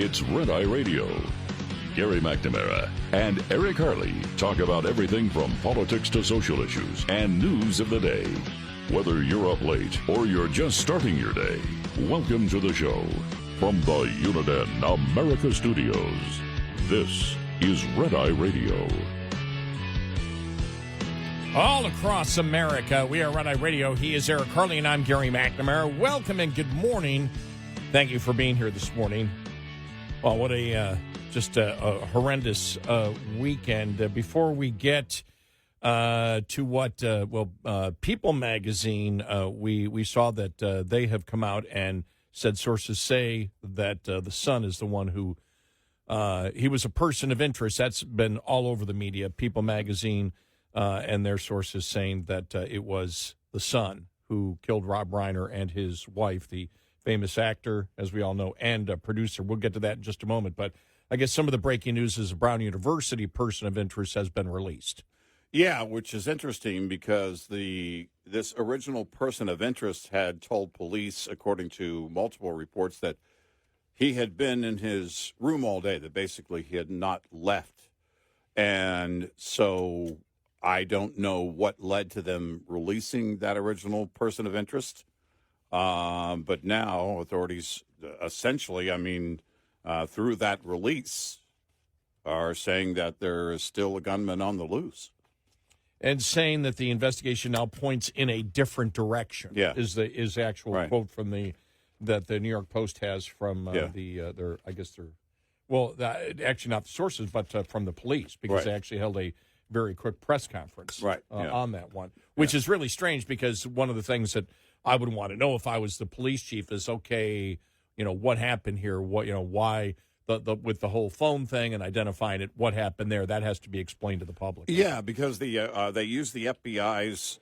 It's Red Eye Radio. Gary McNamara and Eric Harley talk about everything from politics to social issues and news of the day. Whether you're up late or you're just starting your day, welcome to the show. From the Uniden America Studios, this is Red Eye Radio. All across America, we are Red Eye Radio. He is Eric Harley, and I'm Gary McNamara. Welcome and good morning. Thank you for being here this morning. Well, what a horrendous weekend. Before we get to what, People magazine, we saw that they have come out and said sources say that the son is the one who, he was a person of interest. That's been all over the media. People magazine and their sources saying that it was the son who killed Rob Reiner and his wife, the famous actor, as we all know, and producer. We'll get to that in just a moment. But I guess some of the breaking news is a Brown University person of interest has been released. Yeah, which is interesting because this original person of interest had told police, according to multiple reports, that he had been in his room all day, that basically he had not left. And so I don't know what led to them releasing that original person of interest. But now authorities essentially, through that release, are saying that there is still a gunman on the loose. And saying that the investigation now points in a different direction. Yeah. is the actual right. quote from that the New York Post has from actually not the sources, but from the police, because right. they actually held a very quick press conference right. on that one, which is really strange because one of the things that I would want to know if I was the police chief is, okay, what happened here? Why with the whole phone thing and identifying it, what happened there? That has to be explained to the public. Yeah, because they use the FBI's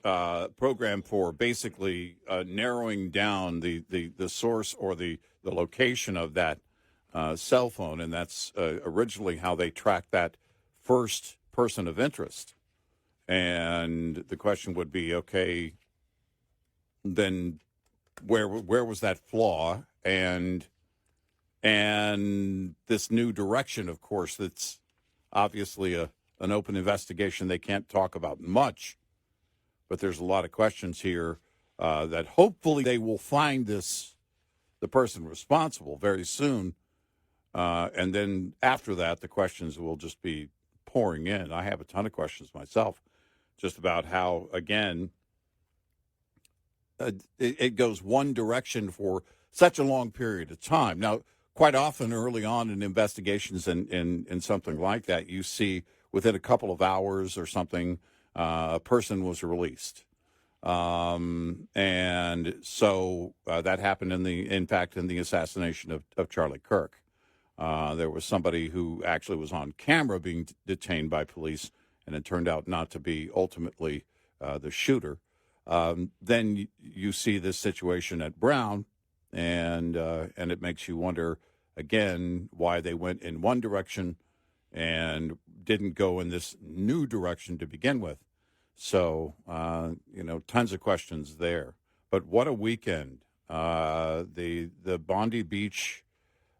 program for basically narrowing down the source or the location of that cell phone, and that's originally how they tracked that first person of interest. And the question would be, okay, then where was that flaw? And this new direction, of course, that's obviously an open investigation they can't talk about much, but there's a lot of questions here that hopefully they will find the person responsible very soon. And then after that, the questions will just be pouring in. I have a ton of questions myself just about how, again, it goes one direction for such a long period of time. Now, quite often early on in investigations and something like that, you see within a couple of hours or something, a person was released. And so that happened in the assassination of Charlie Kirk. There was somebody who actually was on camera being detained by police, and it turned out not to be ultimately the shooter. Then you see this situation at Brown, and it makes you wonder, again, why they went in one direction and didn't go in this new direction to begin with. So, tons of questions there. But what a weekend. The Bondi Beach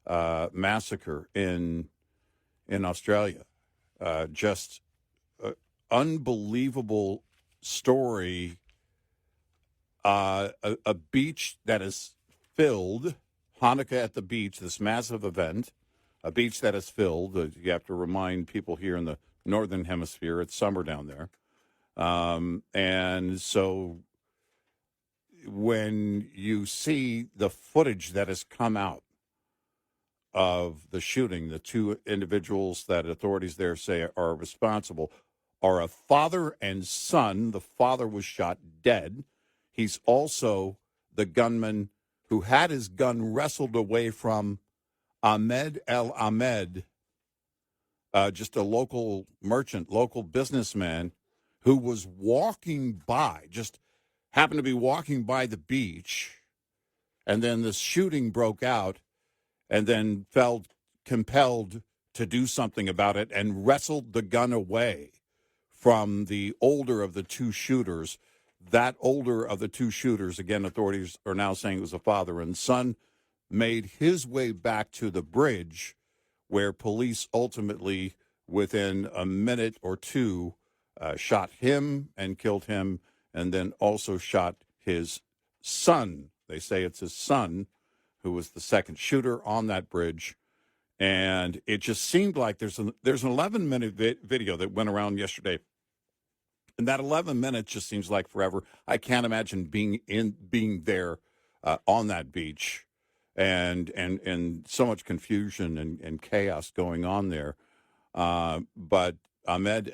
massacre in Australia. Just unbelievable story. A beach that is filled, Hanukkah at the beach, this massive event, a beach that is filled. You have to remind people here in the northern hemisphere, it's summer down there. And so when you see the footage that has come out of the shooting, the two individuals that authorities there say are responsible are a father and son. The father was shot dead. He's also the gunman who had his gun wrestled away from Ahmed El-Ahmed, just a local merchant, local businessman who was walking by, just happened to be walking by the beach, and then the shooting broke out, and then felt compelled to do something about it and wrestled the gun away from the older of the two shooters. That older of the two shooters, again, authorities are now saying it was a father and son. made his way back to the bridge, where police ultimately, within a minute or two, shot him and killed him, and then also shot his son. They say it's his son who was the second shooter on that bridge. And it just seemed like there's an 11-minute video that went around yesterday. And that 11 minutes just seems like forever. I can't imagine being there on that beach and so much confusion and chaos going on there. But Ahmed,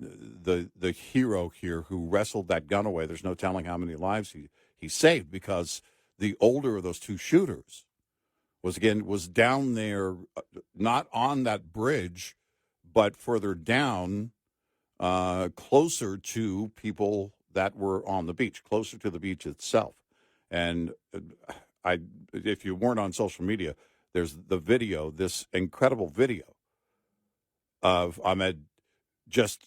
the hero here who wrestled that gun away, there's no telling how many lives he saved, because the older of those two shooters was down there, not on that bridge, but further down, closer to people that were on the beach, closer to the beach itself. And if you weren't on social media, there's the video, this incredible video of Ahmed just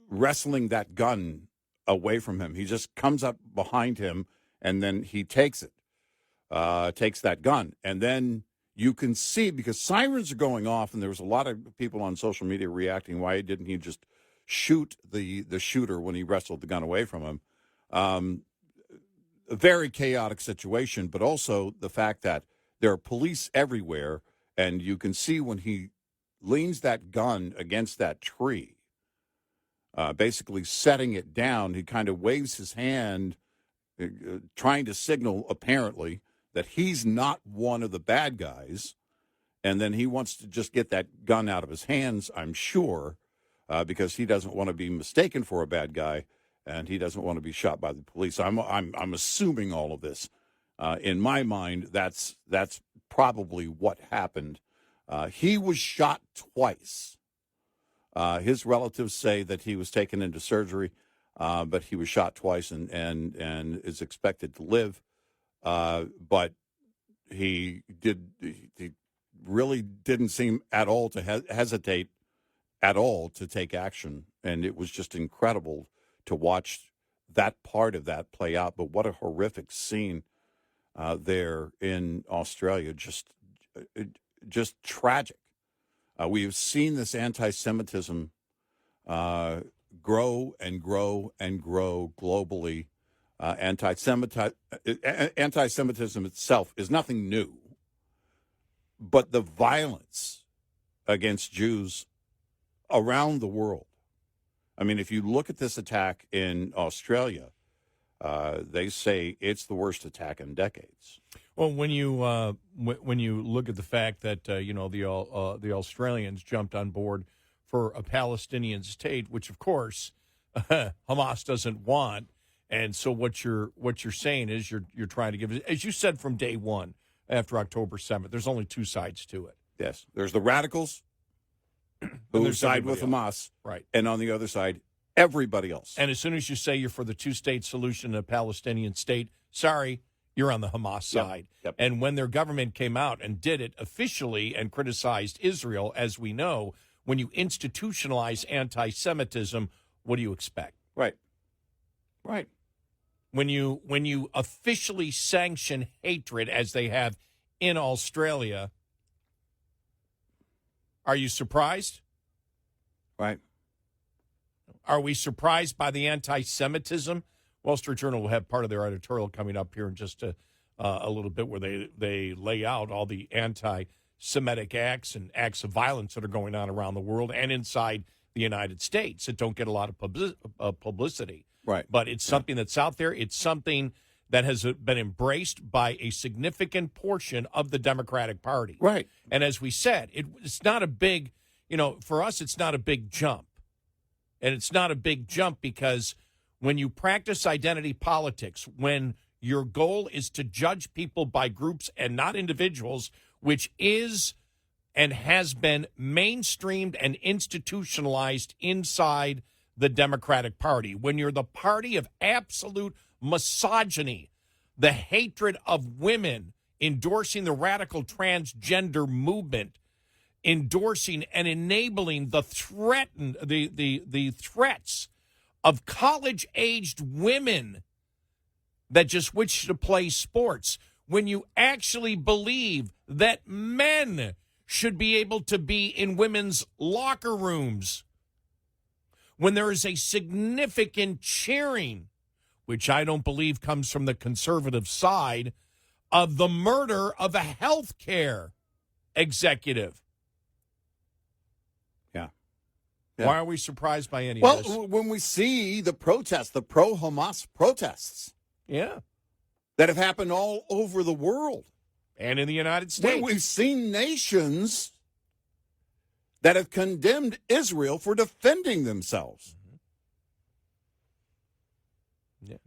wrestling that gun away from him. He just comes up behind him, and then he takes that gun. And then you can see, because sirens are going off, and there was a lot of people on social media reacting, why didn't he just shoot the shooter when he wrestled the gun away from him? A very chaotic situation, but also the fact that there are police everywhere, and you can see when he leans that gun against that tree, basically setting it down, he kind of waves his hand, trying to signal, apparently, that he's not one of the bad guys, and then he wants to just get that gun out of his hands, I'm sure, because he doesn't want to be mistaken for a bad guy, and he doesn't want to be shot by the police. I'm assuming all of this. In my mind, that's probably what happened. He was shot twice. His relatives say that he was taken into surgery, but he was shot twice and is expected to live. But he really didn't seem at all to hesitate at all to take action. And it was just incredible to watch that part of that play out. But what a horrific scene there in Australia. Just tragic. We have seen this anti-Semitism grow and grow and grow globally. Anti-Semitism itself is nothing new, but the violence against Jews around the world. I mean, if you look at this attack in Australia, they say it's the worst attack in decades. Well, when you look at the fact that the Australians jumped on board for a Palestinian state, which of course Hamas doesn't want, and so what you're saying is you're trying to give it, as you said from day one after October 7th. There's only two sides to it. Yes, there's the radicals who side with Hamas, right, and on the other side, everybody else. And as soon as you say you're for the two-state solution, a Palestinian state, sorry, you're on the Hamas side. Yep. And when their government came out and did it officially and criticized Israel, as we know, when you institutionalize anti-Semitism, what do you expect? Right. When you officially sanction hatred, as they have in Australia, are you surprised? Right. Are we surprised by the anti-Semitism? Wall Street Journal will have part of their editorial coming up here in just a little bit, where they lay out all the anti-Semitic acts and acts of violence that are going on around the world and inside the United States that don't get a lot of publicity. Right. But it's something that's out there. It's something that has been embraced by a significant portion of the Democratic Party. Right. And as we said, it's not a big, for us, it's not a big jump. And it's not a big jump because when you practice identity politics, when your goal is to judge people by groups and not individuals, which is and has been mainstreamed and institutionalized inside the Democratic Party, when you're the party of absolute misogyny, the hatred of women, endorsing the radical transgender movement, endorsing and enabling the threats of college-aged women that just wish to play sports, when you actually believe that men should be able to be in women's locker rooms, when there is a significant cheering, which I don't believe comes from the conservative side, of the murder of a health care executive. Yeah. Why are we surprised by any Well, of this? when we see the protests, the pro-Hamas protests Yeah. that have happened all over the world. And in the United States. We've seen nations that have condemned Israel for defending themselves. Yeah,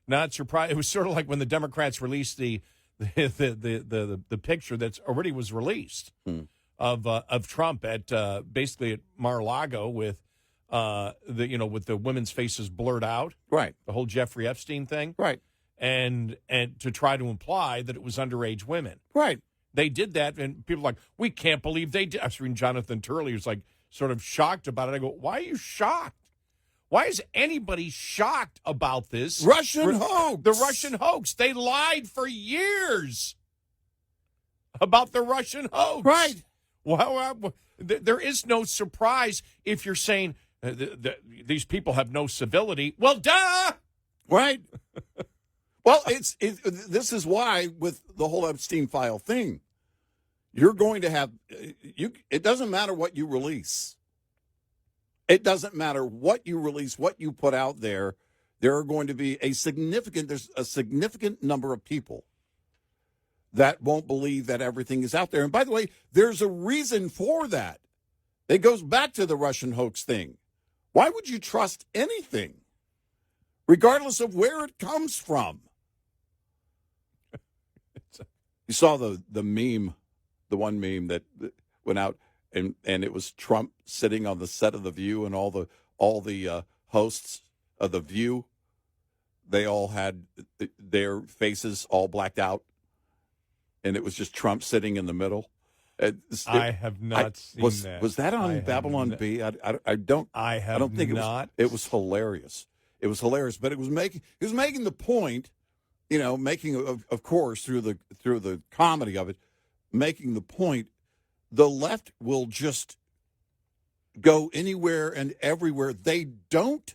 not surprised. It was sort of like when the Democrats released the picture that's already was released of Trump at basically at Mar-a-Lago with with the women's faces blurred out, Right. the whole Jeffrey Epstein thing, Right. and to try to imply that it was underage women. Right. They did that, and people are like, we can't believe they did. I was reading Jonathan Turley, who's like sort of shocked about it. I go, why are you shocked? Why is anybody shocked about this? Russian hoax. The Russian hoax. They lied for years about the Russian hoax. Right. Well, there is no surprise if you're saying these people have no civility. Well, duh. Right. Well, this is why with the whole Epstein file thing, you're going to have it doesn't matter what you release. It doesn't matter what you release, what you put out there. There are going to be there's a significant number of people that won't believe that everything is out there. And by the way, there's a reason for that. It goes back to the Russian hoax thing. Why would you trust anything, regardless of where it comes from? You saw the meme, the one meme that went out, and it was Trump sitting on the set of The View, and all the hosts of The View, they all had their faces all blacked out, and it was just Trump sitting in the middle. I have not seen that. Was that on Babylon Bee? I don't think not. It was hilarious. It was hilarious, but it was making the point, making of course through the comedy of it, making the point. The left will just go anywhere and everywhere. They don't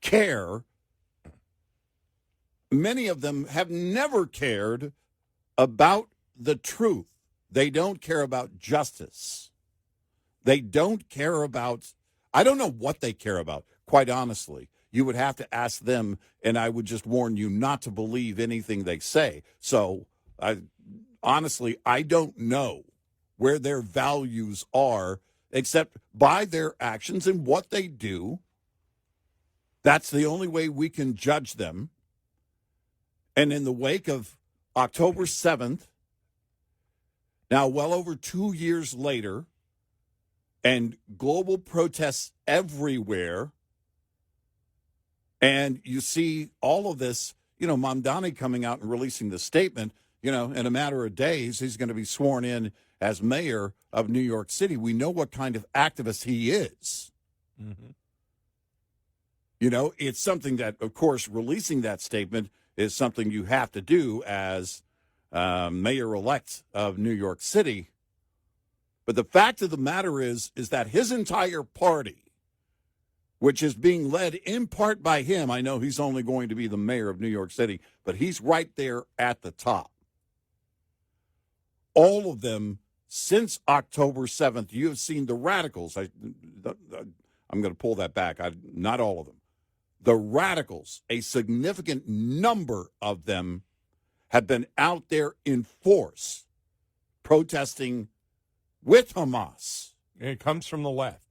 care. Many of them have never cared about the truth. They don't care about justice. They don't care about, I don't know what they care about, quite honestly. You would have to ask them, and I would just warn you not to believe anything they say. So, honestly, I don't know where their values are, except by their actions and what they do. That's the only way we can judge them. And in the wake of October 7th, now well over 2 years later, and global protests everywhere, and you see all of this, Mamdani coming out and releasing the statement, in a matter of days, he's going to be sworn in as mayor of New York City. We know what kind of activist he is. Mm-hmm. It's something that, of course, releasing that statement is something you have to do as mayor-elect of New York City. But the fact of the matter is that his entire party, which is being led in part by him, I know he's only going to be the mayor of New York City, but he's right there at the top. All of them, since October 7th, you have seen the radicals. I'm going to pull that back. Not all of them. The radicals, a significant number of them, have been out there in force protesting with Hamas. It comes from the left.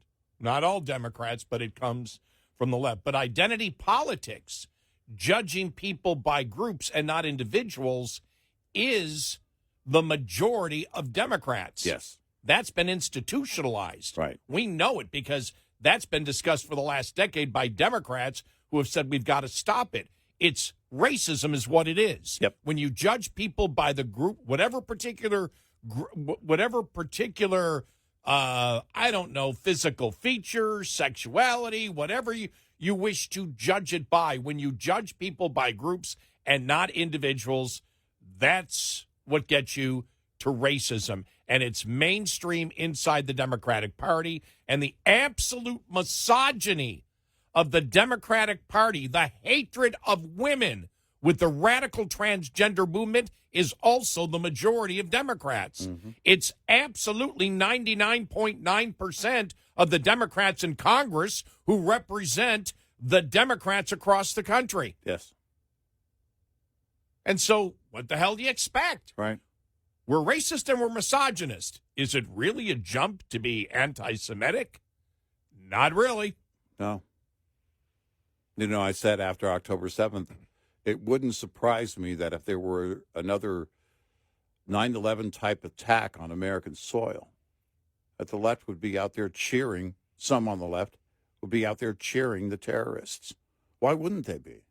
Not all Democrats, but it comes from the left. But identity politics, judging people by groups and not individuals, is the majority of Democrats. Yes. That's been institutionalized. Right. We know it because that's been discussed for the last decade by Democrats who have said we've got to stop it. It's racism is what it is. Yep. When you judge people by the group, whatever particular physical features, sexuality, whatever you wish to judge it by, when you judge people by groups and not individuals, That's what gets you to racism. And it's mainstream inside the Democratic Party, and the absolute misogyny of the Democratic Party, the hatred of women with the radical transgender movement is also the majority of Democrats. Mm-hmm. It's absolutely 99.9% of the Democrats in Congress who represent the Democrats across the country. Yes. And so what the hell do you expect? Right. We're racist and we're misogynist. Is it really a jump to be anti-Semitic? Not really. No. You know, I said after October 7th, it wouldn't surprise me that if there were another 9/11 type attack on American soil, that the left would be out there cheering, some on the left would be out there cheering the terrorists. Why wouldn't they be?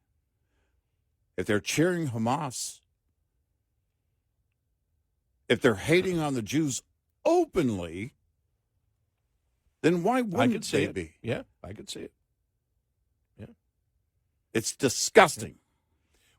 If they're cheering Hamas, if they're hating on the Jews openly, then why wouldn't they be? Yeah, I could see it. Yeah. It's disgusting.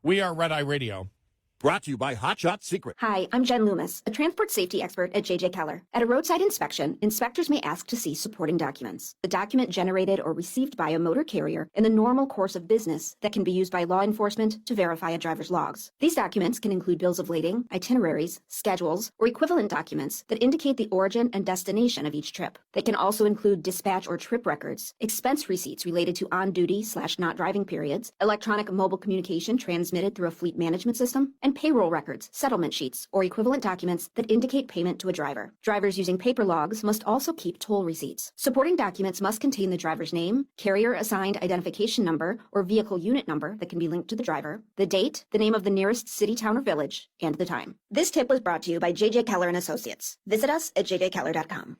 We are Red Eye Radio. Brought to you by Hot Shot Secret. Hi, I'm Jen Loomis, a transport safety expert at J.J. Keller. At a roadside inspection, inspectors may ask to see supporting documents. The document generated or received by a motor carrier in the normal course of business that can be used by law enforcement to verify a driver's logs. These documents can include bills of lading, itineraries, schedules, or equivalent documents that indicate the origin and destination of each trip. They can also include dispatch or trip records, expense receipts related to on-duty/not driving periods, electronic mobile communication transmitted through a fleet management system, and payroll records, settlement sheets, or equivalent documents that indicate payment to a driver. Drivers using paper logs must also keep toll receipts. Supporting documents must contain the driver's name, carrier-assigned identification number, or vehicle unit number that can be linked to the driver, the date, the name of the nearest city, town, or village, and the time. This tip was brought to you by J.J. Keller & Associates. Visit us at jjkeller.com.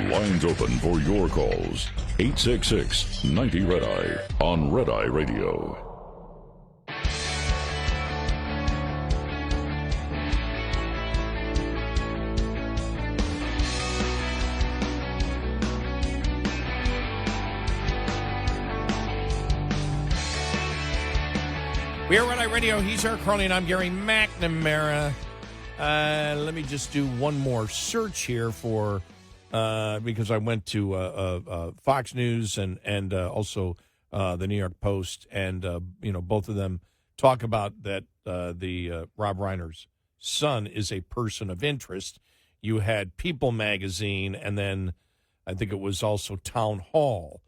Lines open for your calls. 866-90-RED-EYE on Red Eye Radio. We are Red Eye Radio. He's Eric Harley, and I'm Gary McNamara. Let me just do one more search here for because I went to Fox News and also the New York Post, and both of them talk about that the Rob Reiner's son is a person of interest. You had People magazine, and then I think it was also Town Hall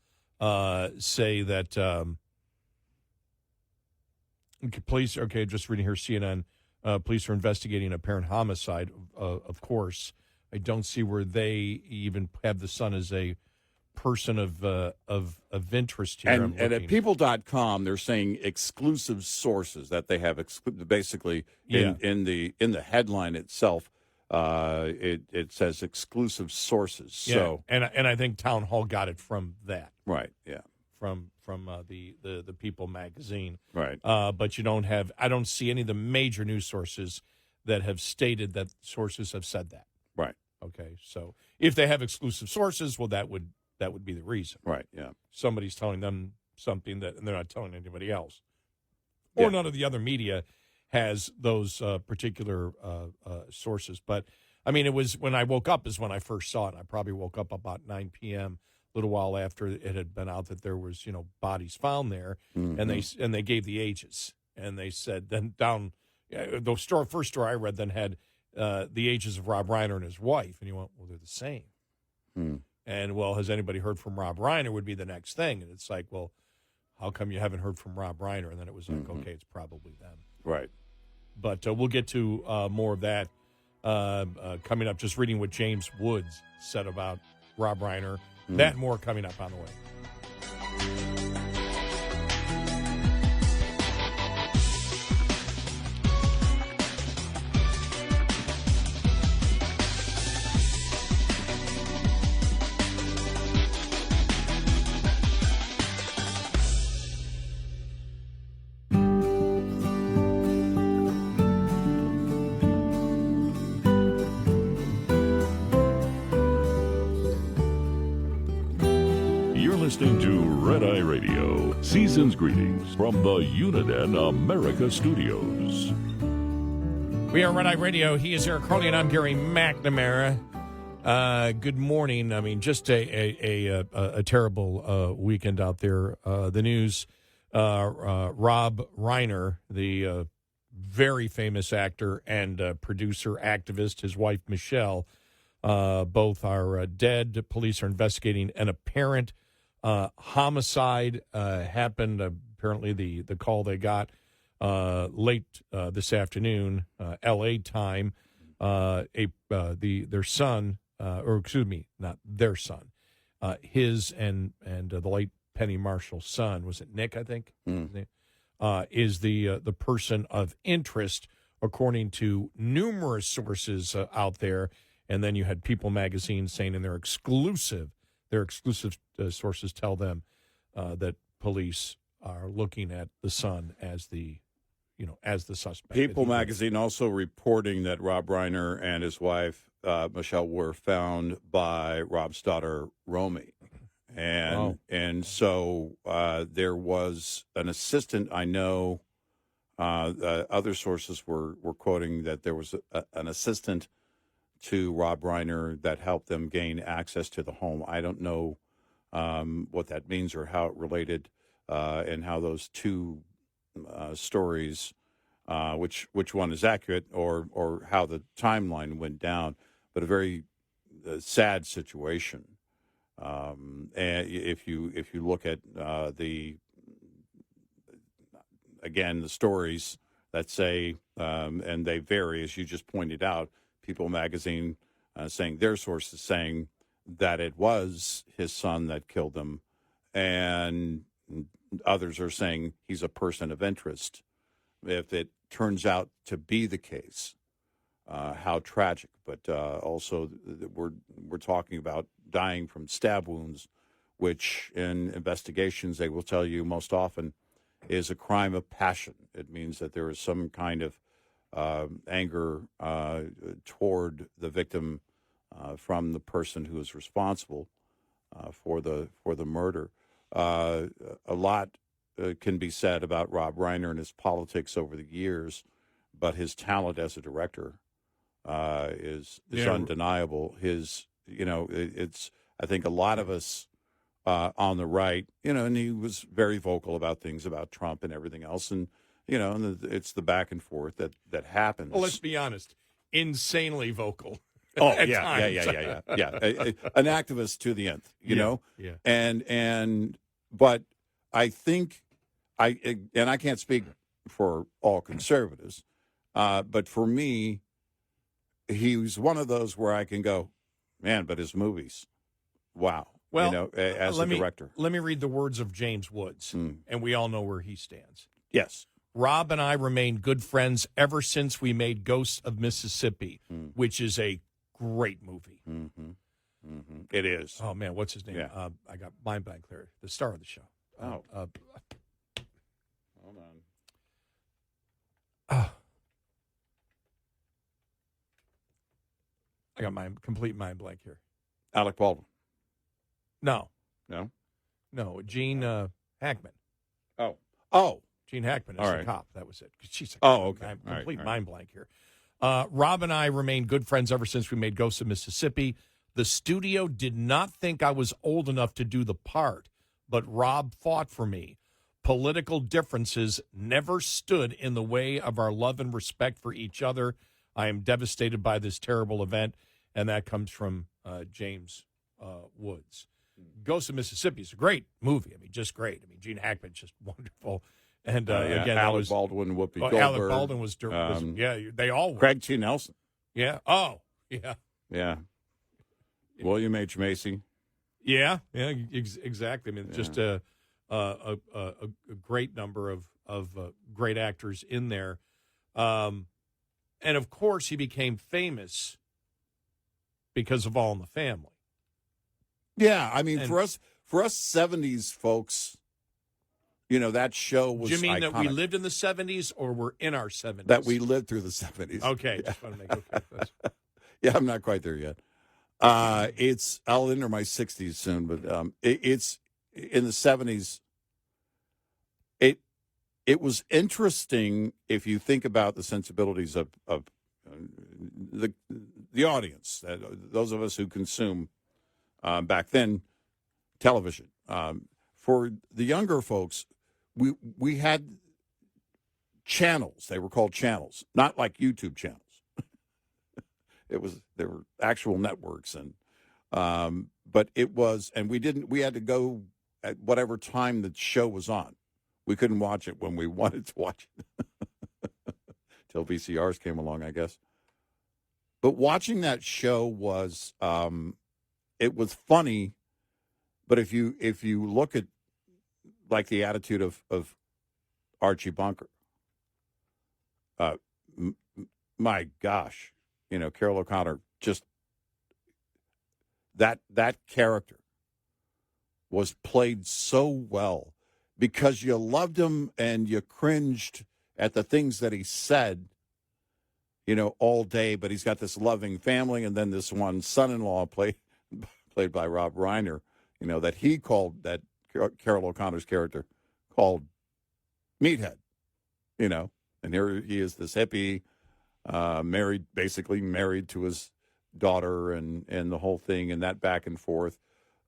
say that. Police, just reading here, CNN, police are investigating apparent homicide, of course. I don't see where they even have the son as a person of interest here. And at people.com, they're saying exclusive sources that they have basically in the headline itself. It says exclusive sources. Yeah. So and I think Town Hall got it from that. Right. Yeah. From the People magazine. Right. But I don't see any of the major news sources that have stated that sources have said that. Right. Okay. So if they have exclusive sources, well, that would be the reason. Right. Yeah. Somebody's telling them something that and they're not telling anybody else. Or none of the other media has those particular sources. But I mean, it was when I woke up is when I first saw it. I probably woke up about 9 p.m. a little while after it had been out that there was, bodies found there, mm-hmm. and they gave the ages, and they said then down the first story I read then had the ages of Rob Reiner and his wife, and you went, well, they're the same. And well, has anybody heard from Rob Reiner would be the next thing, and it's like, well, how come you haven't heard from Rob Reiner? And then it was like, okay, it's probably them, right? But we'll get to more of that coming up. Just reading what James Woods said about Rob Reiner. That and more coming up on the way. Listening to Red Eye Radio. Season's greetings from the Uniden America Studios. We are Red Eye Radio. He is Eric Harley, and I'm Gary McNamara. Good morning. I mean, just a terrible weekend out there. The news, Rob Reiner, the very famous actor and producer, activist, his wife, Michele, both are dead. Police are investigating an apparent homicide. Happened, apparently, the call they got late this afternoon, L.A. time. Their son, or excuse me, not their son, his and the late Penny Marshall's son, was it Nick, I think? Is the person of interest, according to numerous sources out there. And then you had People magazine saying in their exclusive sources tell them that police are looking at the son as the suspect. People magazine also reporting that Rob Reiner and his wife, Michele, were found by Rob's daughter, Romy. And so there was an assistant. I know other sources were quoting that there was an assistant to Rob Reiner that helped them gain access to the home. I don't know what that means or how it related, and how those two stories, which one is accurate, or how the timeline went down. But a very sad situation. And if you look at the stories that say, and they vary, as you just pointed out, People magazine saying their sources saying that it was his son that killed him, and others are saying he's a person of interest. If it turns out to be the case, how tragic. But also we're talking about dying from stab wounds, which in investigations they will tell you most often is a crime of passion. It means that there is some kind of anger toward the victim from the person who is responsible for the murder. A lot can be said about Rob Reiner and his politics over the years, but his talent as a director is undeniable. It's I think a lot of us on the right, and he was very vocal about things about Trump and everything else, and it's the back and forth that happens. Well, let's be honest, insanely vocal. Oh, yeah. An activist to the nth, you know? Yeah. But I think, I can't speak for all conservatives, but for me, he was one of those where I can go, man, but his movies, wow. Well, as a director. Let me read the words of James Woods, and we all know where he stands. Yes. Rob and I remain good friends ever since we made Ghosts of Mississippi, which is a great movie. Mm-hmm. Mm-hmm. It is. Oh, man, what's his name? Yeah. I got mind blank there. The star of the show. Hold on. I got my complete mind blank here. Alec Baldwin. No. Gene Hackman. Oh. Gene Hackman is the cop. That was it. She's okay. Complete mind blank here. Rob and I remain good friends ever since we made Ghosts of Mississippi. The studio did not think I was old enough to do the part, but Rob fought for me. Political differences never stood in the way of our love and respect for each other. I am devastated by this terrible event, and that comes from James Woods. Ghosts of Mississippi is a great movie. I mean, just great. I mean, Gene Hackman's just wonderful. And again, Alec Baldwin, Whoopi Goldberg. Alec Baldwin was they all were. Craig T. Nelson. Yeah. Oh, yeah. Yeah. William H. Macy. Yeah. Exactly. I mean, just a great number of great actors in there. And of course, he became famous because of All in the Family. Yeah, I mean, for us 70s folks, that show was Do you mean iconic. that we lived in the 70s or we're in our 70s? That we lived through the 70s. Okay, just want to make it Yeah, I'm not quite there yet. I'll enter my 60s soon, but it's in the 70s. It was interesting if you think about the sensibilities of the audience, those of us who consume back then television. For the younger folks, we had channels. They were called channels, not like YouTube channels. There were actual networks, and but it was, and we had to go at whatever time the show was on. We couldn't watch it when we wanted to watch it till VCRs came along, I guess. But watching that show was it was funny. But if you look at like the attitude of Archie Bunker, my gosh, Carol O'Connor, just that character was played so well because you loved him and you cringed at the things that he said, all day. But he's got this loving family, and then this one son-in-law played by Rob Reiner, that he called, that Carol O'Connor's character called Meathead, and here he is, this hippie, married to his daughter and the whole thing and that back and forth.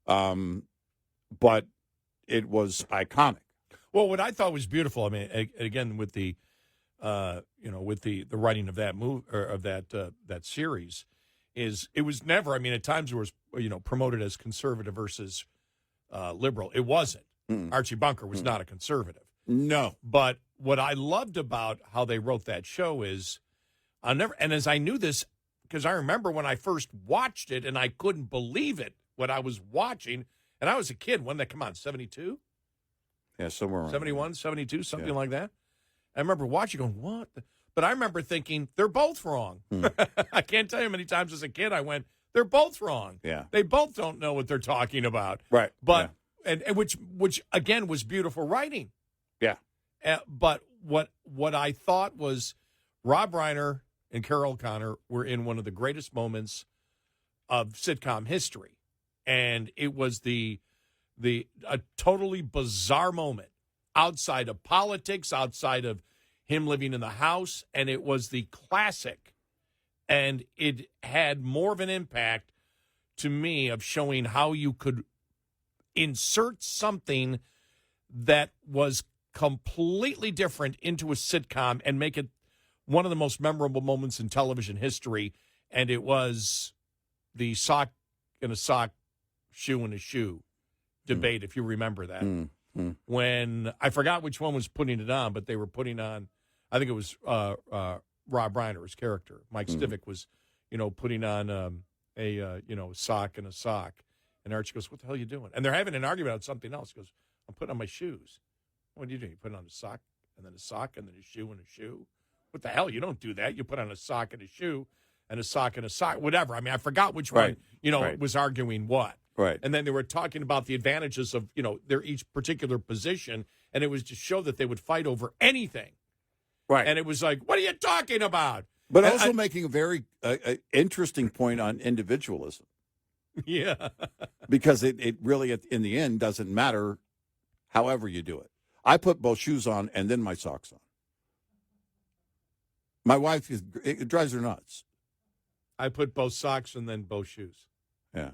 But it was iconic. Well, what I thought was beautiful, I mean, again, with the, with the writing of that movie or of that series, is it was never. I mean, at times it was promoted as conservative versus liberal. It wasn't. Archie Bunker was not a conservative. No, but what I loved about how they wrote that show is, and as I knew this because I remember when I first watched it and I couldn't believe it what I was watching, and I was a kid when that come on, 72. Yeah, somewhere around 71, 72, something like that. I remember watching going, what? But I remember thinking, they're both wrong. I can't tell you how many times as a kid I went, they're both wrong. Yeah. They both don't know what they're talking about. Right. But, and which again, was beautiful writing. Yeah. But what I thought was Rob Reiner and Carol O'Connor were in one of the greatest moments of sitcom history. And it was a totally bizarre moment outside of politics, outside of him living in the house, and it was the classic. And it had more of an impact to me of showing how you could insert something that was completely different into a sitcom and make it one of the most memorable moments in television history. And it was the sock in a sock, shoe in a shoe debate, if you remember that. When I forgot which one was putting it on, but they were putting on, I think it was Rob Reiner's character. Mike Stivic was, putting on a sock and a sock. And Archie goes, what the hell are you doing? And they're having an argument about something else. He goes, I'm putting on my shoes. What do you do? You put on a sock and then a sock and then a shoe and a shoe? What the hell? You don't do that. You put on a sock and a shoe and a sock and a sock, whatever. I mean, I forgot which one, was arguing what. Right. And then they were talking about the advantages of, their each particular position, and it was to show that they would fight over anything. Right. And it was like, what are you talking about? But also making a very interesting point on individualism. Yeah. Because it really, in the end, doesn't matter however you do it. I put both shoes on and then my socks on. My wife, it drives her nuts. I put both socks and then both shoes. Yeah.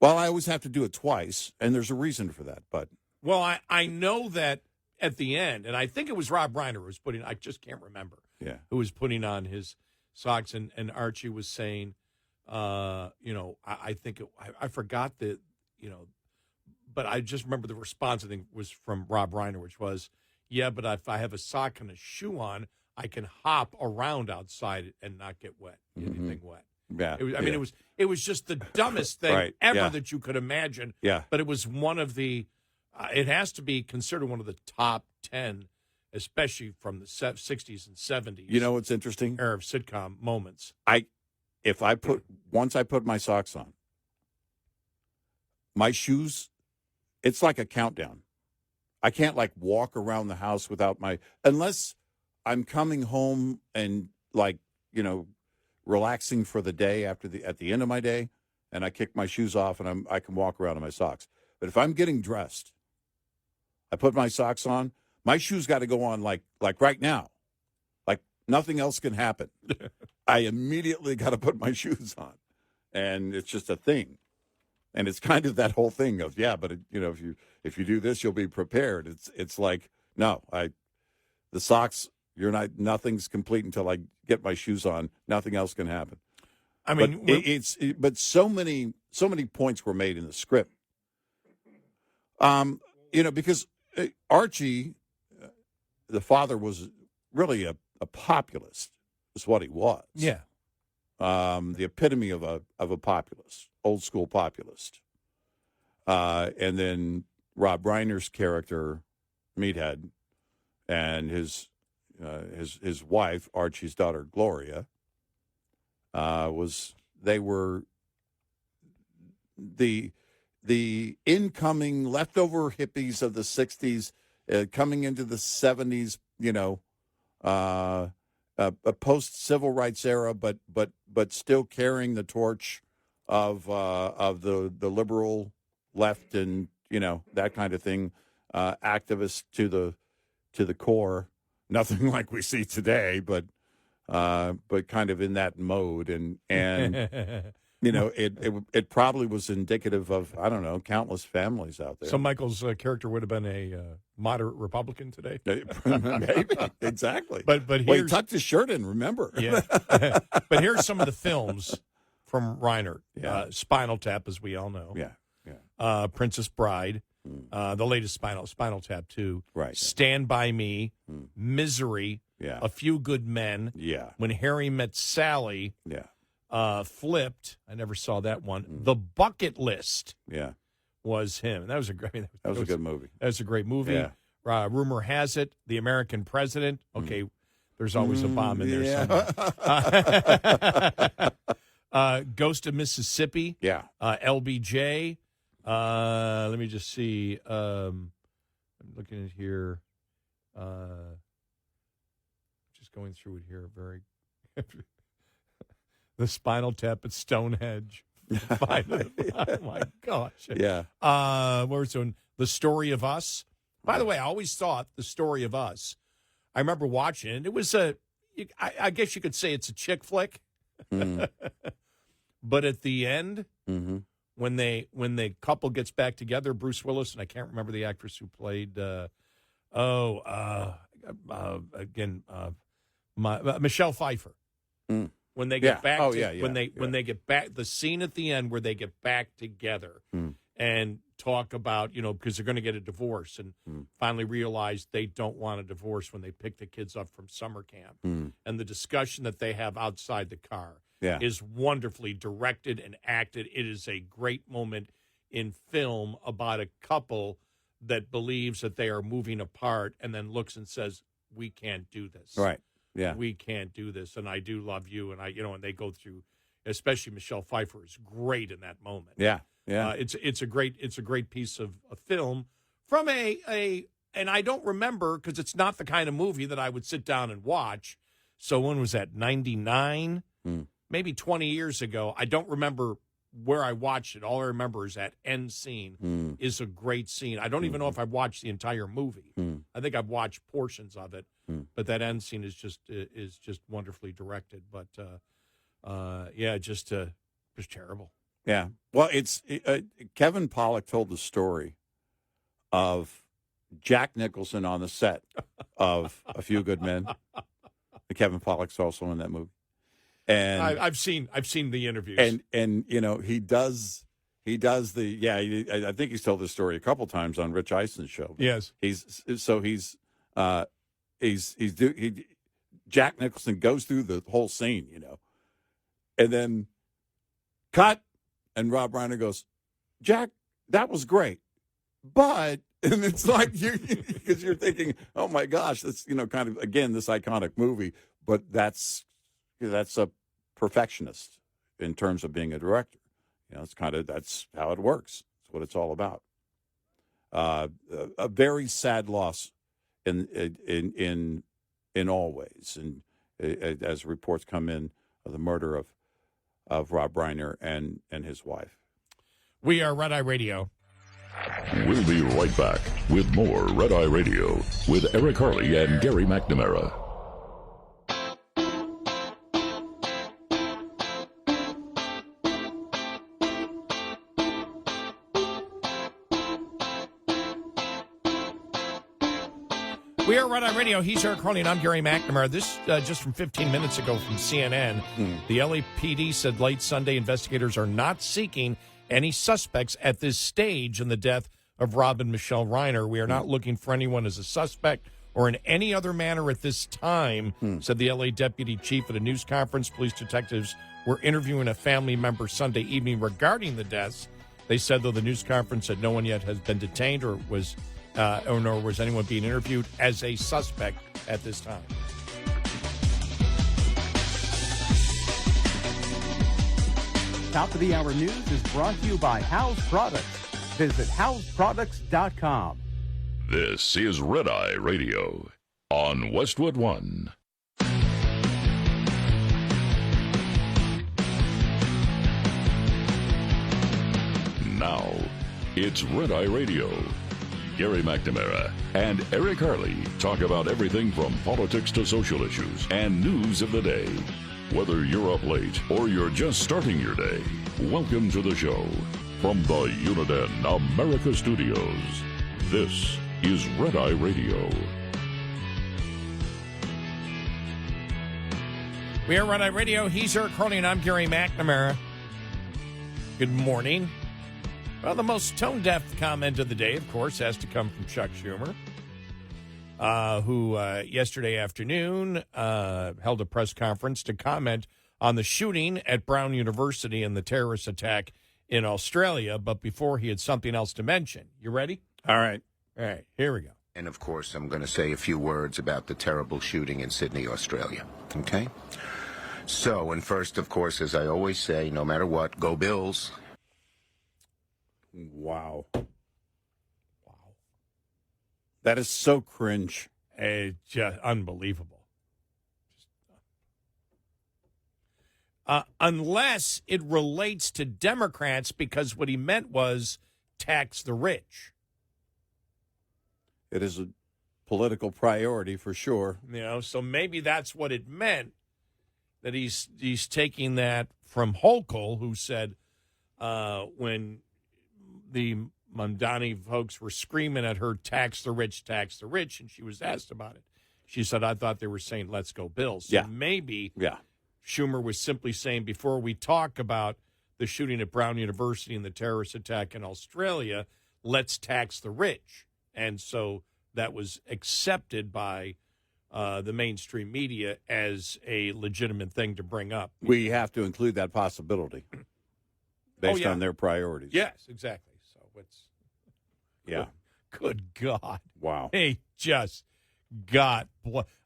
Well, I always have to do it twice, and there's a reason for that. But well, I know that at the end, and I think it was Rob Reiner who was putting, I just can't remember, who was putting on his socks, and Archie was saying, I think, I forgot that, but I just remember the response, I think, was from Rob Reiner, which was, yeah, but if I have a sock and a shoe on, I can hop around outside and not get wet, anything wet. Yeah, it was just the dumbest thing ever that you could imagine. Yeah, but it was one of the. It has to be considered one of the top 10, especially from the 60s and 70s. You know what's interesting? Era of sitcom moments. Once I put my socks on, my shoes, it's like a countdown. I can't walk around the house without unless I'm coming home and relaxing for the day at the end of my day, and I kick my shoes off and I can walk around in my socks. But if I'm getting dressed, I put my socks on. My shoes got to go on like right now, nothing else can happen. I immediately got to put my shoes on, and it's just a thing. And it's kind of that whole thing of, but if you do this, you'll be prepared. It's like, no, the socks, nothing's complete until I get my shoes on. Nothing else can happen. I mean, but so many points were made in the script. Because Archie, the father, was really a populist, is what he was. Yeah. The epitome of a populist, old school populist. And then Rob Reiner's character, Meathead, and his wife, Archie's daughter, Gloria, they were the incoming leftover hippies of the 60s, coming into the 70s, a post-civil rights era, but still carrying the torch of the liberal left and, that kind of thing, activists to the core. Nothing like we see today, but kind of in that mode, and it probably was indicative of, I don't know, countless families out there. So Michael's character would have been a moderate Republican today. Maybe, exactly. But he tucked his shirt in. Remember? Yeah. But here's some of the films from Reiner. Spinal Tap, as we all know. Yeah. Princess Bride. The latest Spinal Tap 2. Right. Stand By Me. Misery. Yeah. A Few Good Men. Yeah. When Harry Met Sally. Yeah. Flipped. I never saw that one. The Bucket List. Yeah. Was him. And that was a great. That was a good movie. That was a great movie. Yeah. Rumor has it, The American President. Okay, there's always a bomb in there somewhere. Ghost of Mississippi. Yeah. LBJ. Let me just see. I'm looking at here. Just going through it here. Very. The Spinal Tap at Stonehenge. Oh my gosh. Yeah. We're doing The Story of Us. By the way, I always thought The Story of Us, I remember watching it. It was I guess you could say it's a chick flick. But at the end, when the couple gets back together, Bruce Willis, and I can't remember the actress who played, Michelle Pfeiffer. When they get back, when they get back, the scene at the end where they get back together and talk about, because they're going to get a divorce, and finally realize they don't want a divorce when they pick the kids up from summer camp, and the discussion that they have outside the car is wonderfully directed and acted. It is a great moment in film about a couple that believes that they are moving apart, and then looks and says, "We can't do this." Right. Yeah. We can't do this, and I do love you, and and they go through, especially Michelle Pfeiffer is great in that moment. Yeah, yeah. It's a great piece of film from and I don't remember because it's not the kind of movie that I would sit down and watch. So when was that? 99, maybe 20 years ago. I don't remember where I watched it. All I remember is that end scene is a great scene. I don't even know if I've watched the entire movie. I think I've watched portions of it. But that end scene is just wonderfully directed. But just terrible. Yeah. Well, Kevin Pollak told the story of Jack Nicholson on the set of A Few Good Men. Kevin Pollak's also in that movie. And I've seen the interviews. And he does I think he's told this story a couple times on Rich Eisen's show. Yes. Jack Nicholson goes through the whole scene, and then cut, and Rob Reiner goes, "Jack, that was great, but," and it's like because you're thinking, "Oh my gosh, that's kind of again this iconic movie," but that's a perfectionist in terms of being a director. That's how it works. It's what it's all about. A very sad loss. In all ways, and as reports come in of the murder of Rob Reiner and his wife. We are Red Eye Radio. We'll be right back with more Red Eye Radio with Eric Harley and Gary McNamara. We are Red Eye Radio. He's Eric Harley, and I'm Gary McNamara. This just from 15 minutes ago from CNN. The LAPD said late Sunday investigators are not seeking any suspects at this stage in the death of Rob and Michele Reiner. We are not looking for anyone as a suspect or in any other manner at this time, said the LA deputy chief at a news conference. Police detectives were interviewing a family member Sunday evening regarding the deaths. They said, though, the news conference said no one yet has been detained or nor was anyone being interviewed as a suspect at this time. Top of the hour news is brought to you by House Products. Visit houseproducts.com. This is Red Eye Radio on Westwood One. Now, it's Red Eye Radio. Gary McNamara and Eric Harley talk about everything from politics to social issues and news of the day. Whether you're up late or you're just starting your day, welcome to the show. From the Uniden America Studios, this is Red Eye Radio. We are Red Eye Radio. He's Eric Harley, and I'm Gary McNamara. Good morning. Well, the most tone-deaf comment of the day, of course, has to come from Chuck Schumer, who yesterday afternoon held a press conference to comment on the shooting at Brown University and the terrorist attack in Australia. But before, he had something else to mention. You ready? All right. All right, here we go. And, of course, I'm going to say a few words about the terrible shooting in Sydney, Australia. Okay? So, and first, of course, as I always say, no matter what, go Bills. Wow. That is so cringe. It's just unbelievable. Unless it relates to Democrats, because what he meant was tax the rich. It is a political priority for sure. You know, so maybe that's what it meant, that he's taking that from Hochul, who said when the Mamdani folks were screaming at her, tax the rich, and she was asked about it. She said, I thought they were saying, let's go Bills. So maybe Schumer was simply saying, before we talk about the shooting at Brown University and the terrorist attack in Australia, let's tax the rich. And so that was accepted by the mainstream media as a legitimate thing to bring up. We have to include that possibility based on their priorities. Yes, exactly. So it's good God. Wow. Hey, just got.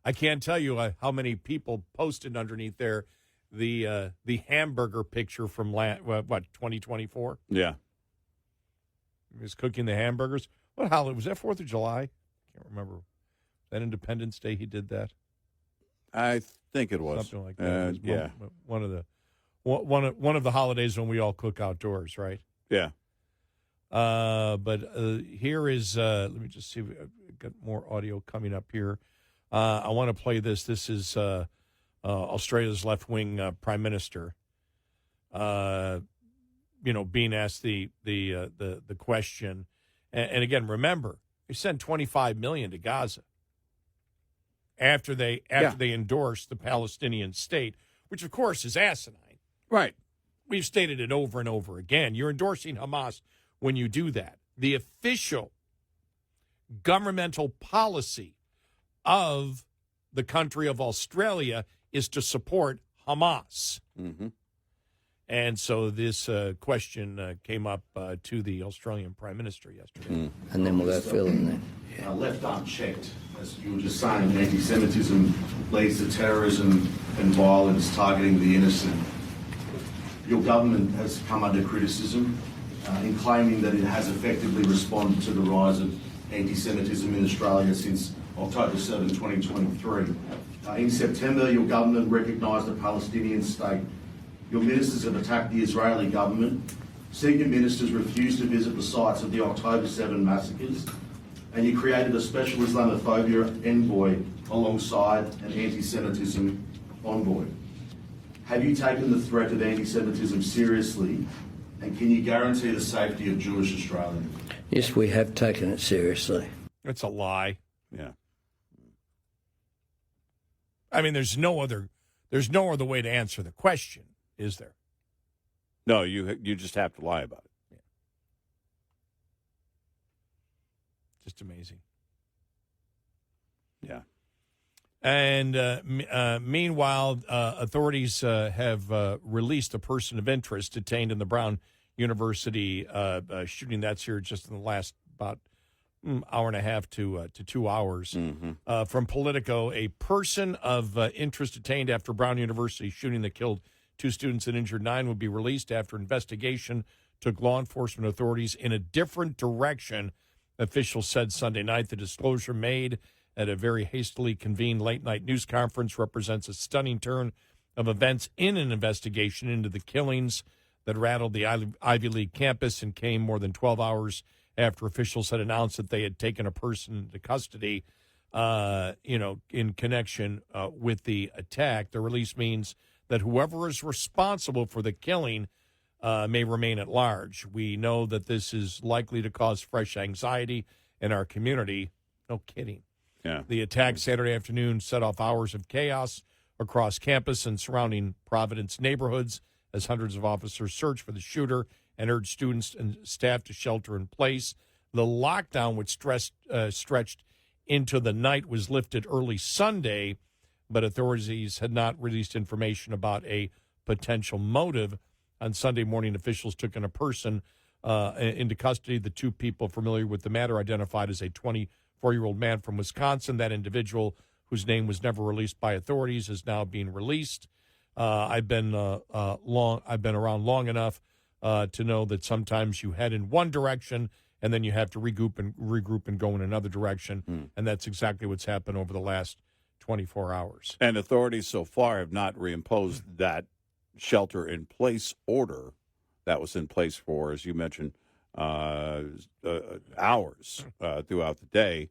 I can't tell you how many people posted underneath there the hamburger picture from 2024. Yeah. He was cooking the hamburgers. What holiday was that? 4th of July? I can't remember. That Independence Day he did that. I think it was something like that. One of the holidays when we all cook outdoors, right? Yeah. But here is, let me just see. I've got more audio coming up here. I want to play this. This is Australia's left-wing prime minister, being asked the question. And again, remember, they sent $25 million to Gaza after they endorsed the Palestinian state, which, of course, is asinine. Right. We've stated it over and over again. You're endorsing Hamas when you do that. The official governmental policy of the country of Australia is to support Hamas. Mm-hmm. And so this question came up to the Australian Prime Minister yesterday. And then we'll go fill in there. Left unchecked, as you were just saying, anti-Semitism leads to terrorism and violence targeting the innocent. Your government has come under criticism in claiming that it has effectively responded to the rise of anti-Semitism in Australia since October 7, 2023. In September, your government recognised a Palestinian state. Your ministers have attacked the Israeli government. Senior ministers refused to visit the sites of the October 7 massacres. And you created a special Islamophobia envoy alongside an anti-Semitism envoy. Have you taken the threat of anti-Semitism seriously? And can you guarantee the safety of Jewish Australians? Yes, we have taken it seriously. It's a lie. Yeah. I mean, there's no other way to answer the question, is there? No, you just have to lie about it. Yeah. Just amazing. Yeah. And meanwhile, authorities have released a person of interest detained in the Brown University shooting. That's here just in the last about hour and a half to 2 hours. Mm-hmm. From Politico, a person of interest detained after Brown University shooting that killed 2 students and injured 9 will be released after investigation took law enforcement authorities in a different direction, officials said Sunday night. The disclosure made at a very hastily convened late-night news conference represents a stunning turn of events in an investigation into the killings that rattled the Ivy League campus and came more than 12 hours after officials had announced that they had taken a person into custody, in connection with the attack. The release means that whoever is responsible for the killing may remain at large. We know that this is likely to cause fresh anxiety in our community. No kidding. Yeah. The attack Saturday afternoon set off hours of chaos across campus and surrounding Providence neighborhoods as hundreds of officers searched for the shooter and urged students and staff to shelter in place. The lockdown, which stretched into the night, was lifted early Sunday, but authorities had not released information about a potential motive. On Sunday morning, officials took in a person into custody. The 2 people familiar with the matter identified as a 24-year-old man from Wisconsin. That individual, whose name was never released by authorities, is now being released. I've been around long enough to know that sometimes you head in one direction and then you have to regroup and go in another direction, and that's exactly what's happened over the last 24 hours. And authorities so far have not reimposed that shelter-in-place order that was in place for, as you mentioned, hours throughout the day.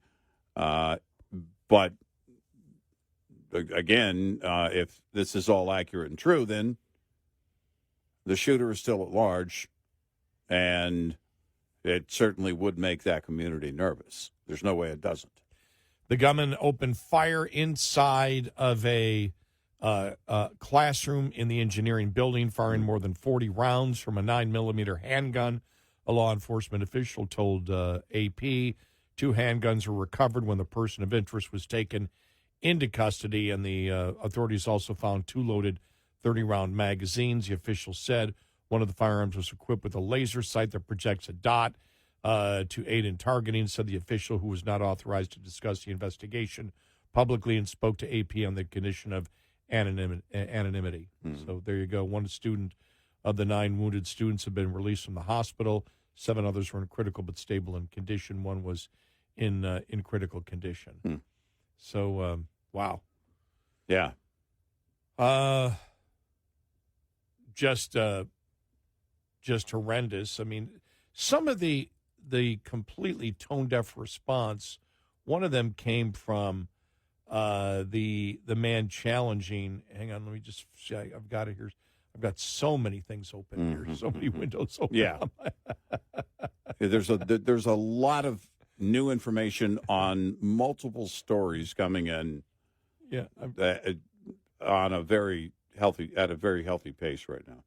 But again, if this is all accurate and true, then the shooter is still at large, and it certainly would make that community nervous. There's no way it doesn't. The gunman opened fire inside of a classroom in the engineering building, firing more than 40 rounds from a 9mm handgun. A law enforcement official told AP 2 handguns were recovered when the person of interest was taken into custody, and the authorities also found 2 loaded 30-round magazines. The official said one of the firearms was equipped with a laser sight that projects a dot to aid in targeting, said the official, who was not authorized to discuss the investigation publicly and spoke to AP on the condition of anonymity. So there you go. 1 student of the 9 wounded students have been released from the hospital. 7 others were in critical but stable in condition. 1 was in critical condition. So, wow. Yeah. Just horrendous. I mean, some of the completely tone-deaf response, one of them came from the man challenging. Hang on, let me just see. I've got it here. I've got so many things open here, so many windows open. Yeah. There's a lot of new information on multiple stories coming in. Yeah, on a very healthy pace right now.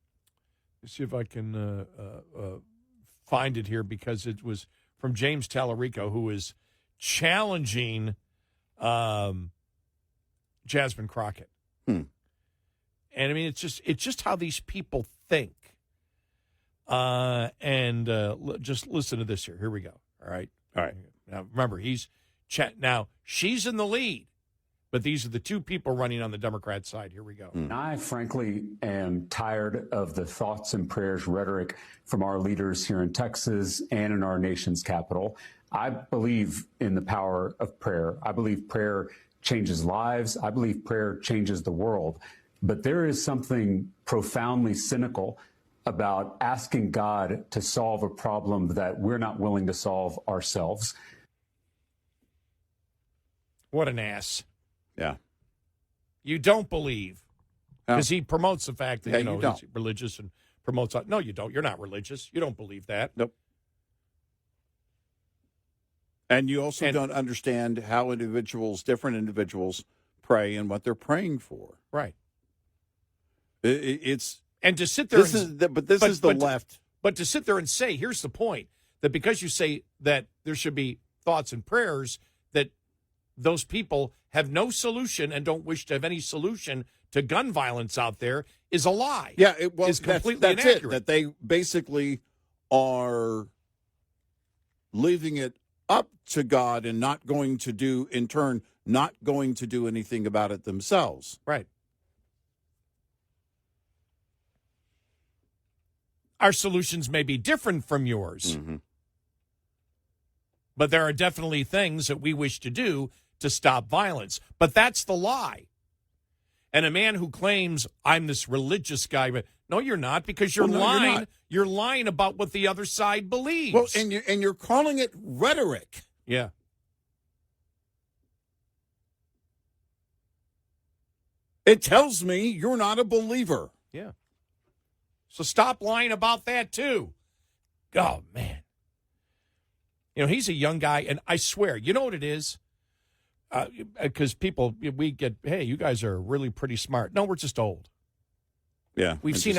Let's see if I can find it here, because it was from James Tallarico, who is challenging Jasmine Crockett. And I mean, it's just how these people think. Just listen to this here. Here we go. All right. Now remember, now she's in the lead, but these are the 2 people running on the Democrat side. Here we go. I frankly am tired of the thoughts and prayers rhetoric from our leaders here in Texas and in our nation's capital. I believe in the power of prayer. I believe prayer changes lives. I believe prayer changes the world. But there is something profoundly cynical about asking God to solve a problem that we're not willing to solve ourselves. What an ass. Yeah. You don't believe, because he promotes the fact that, you he's religious and promotes. No, you don't. You're not religious. You don't believe that. Nope. And you also don't understand how different individuals pray and what they're praying for. Right. It's and to sit there. This is the left. But to sit there and say, here's the point, that because you say that there should be thoughts and prayers, that those people have no solution and don't wish to have any solution to gun violence out there is a lie. Yeah, is completely that's inaccurate. it. That they basically are leaving it up to God and not going to do anything about it themselves. Right. Our solutions may be different from yours, but there are definitely things that we wish to do to stop violence. But that's the lie. And a man who claims, I'm this religious guy, but no, you're not, because you're lying. You're lying about what the other side believes. Well, and you're calling it rhetoric. Yeah. It tells me you're not a believer. Yeah. So stop lying about that, too. Oh, man. You know, he's a young guy, and I swear, you know what it is? Because we get, hey, you guys are really pretty smart. No, we're just old. Yeah. We've seen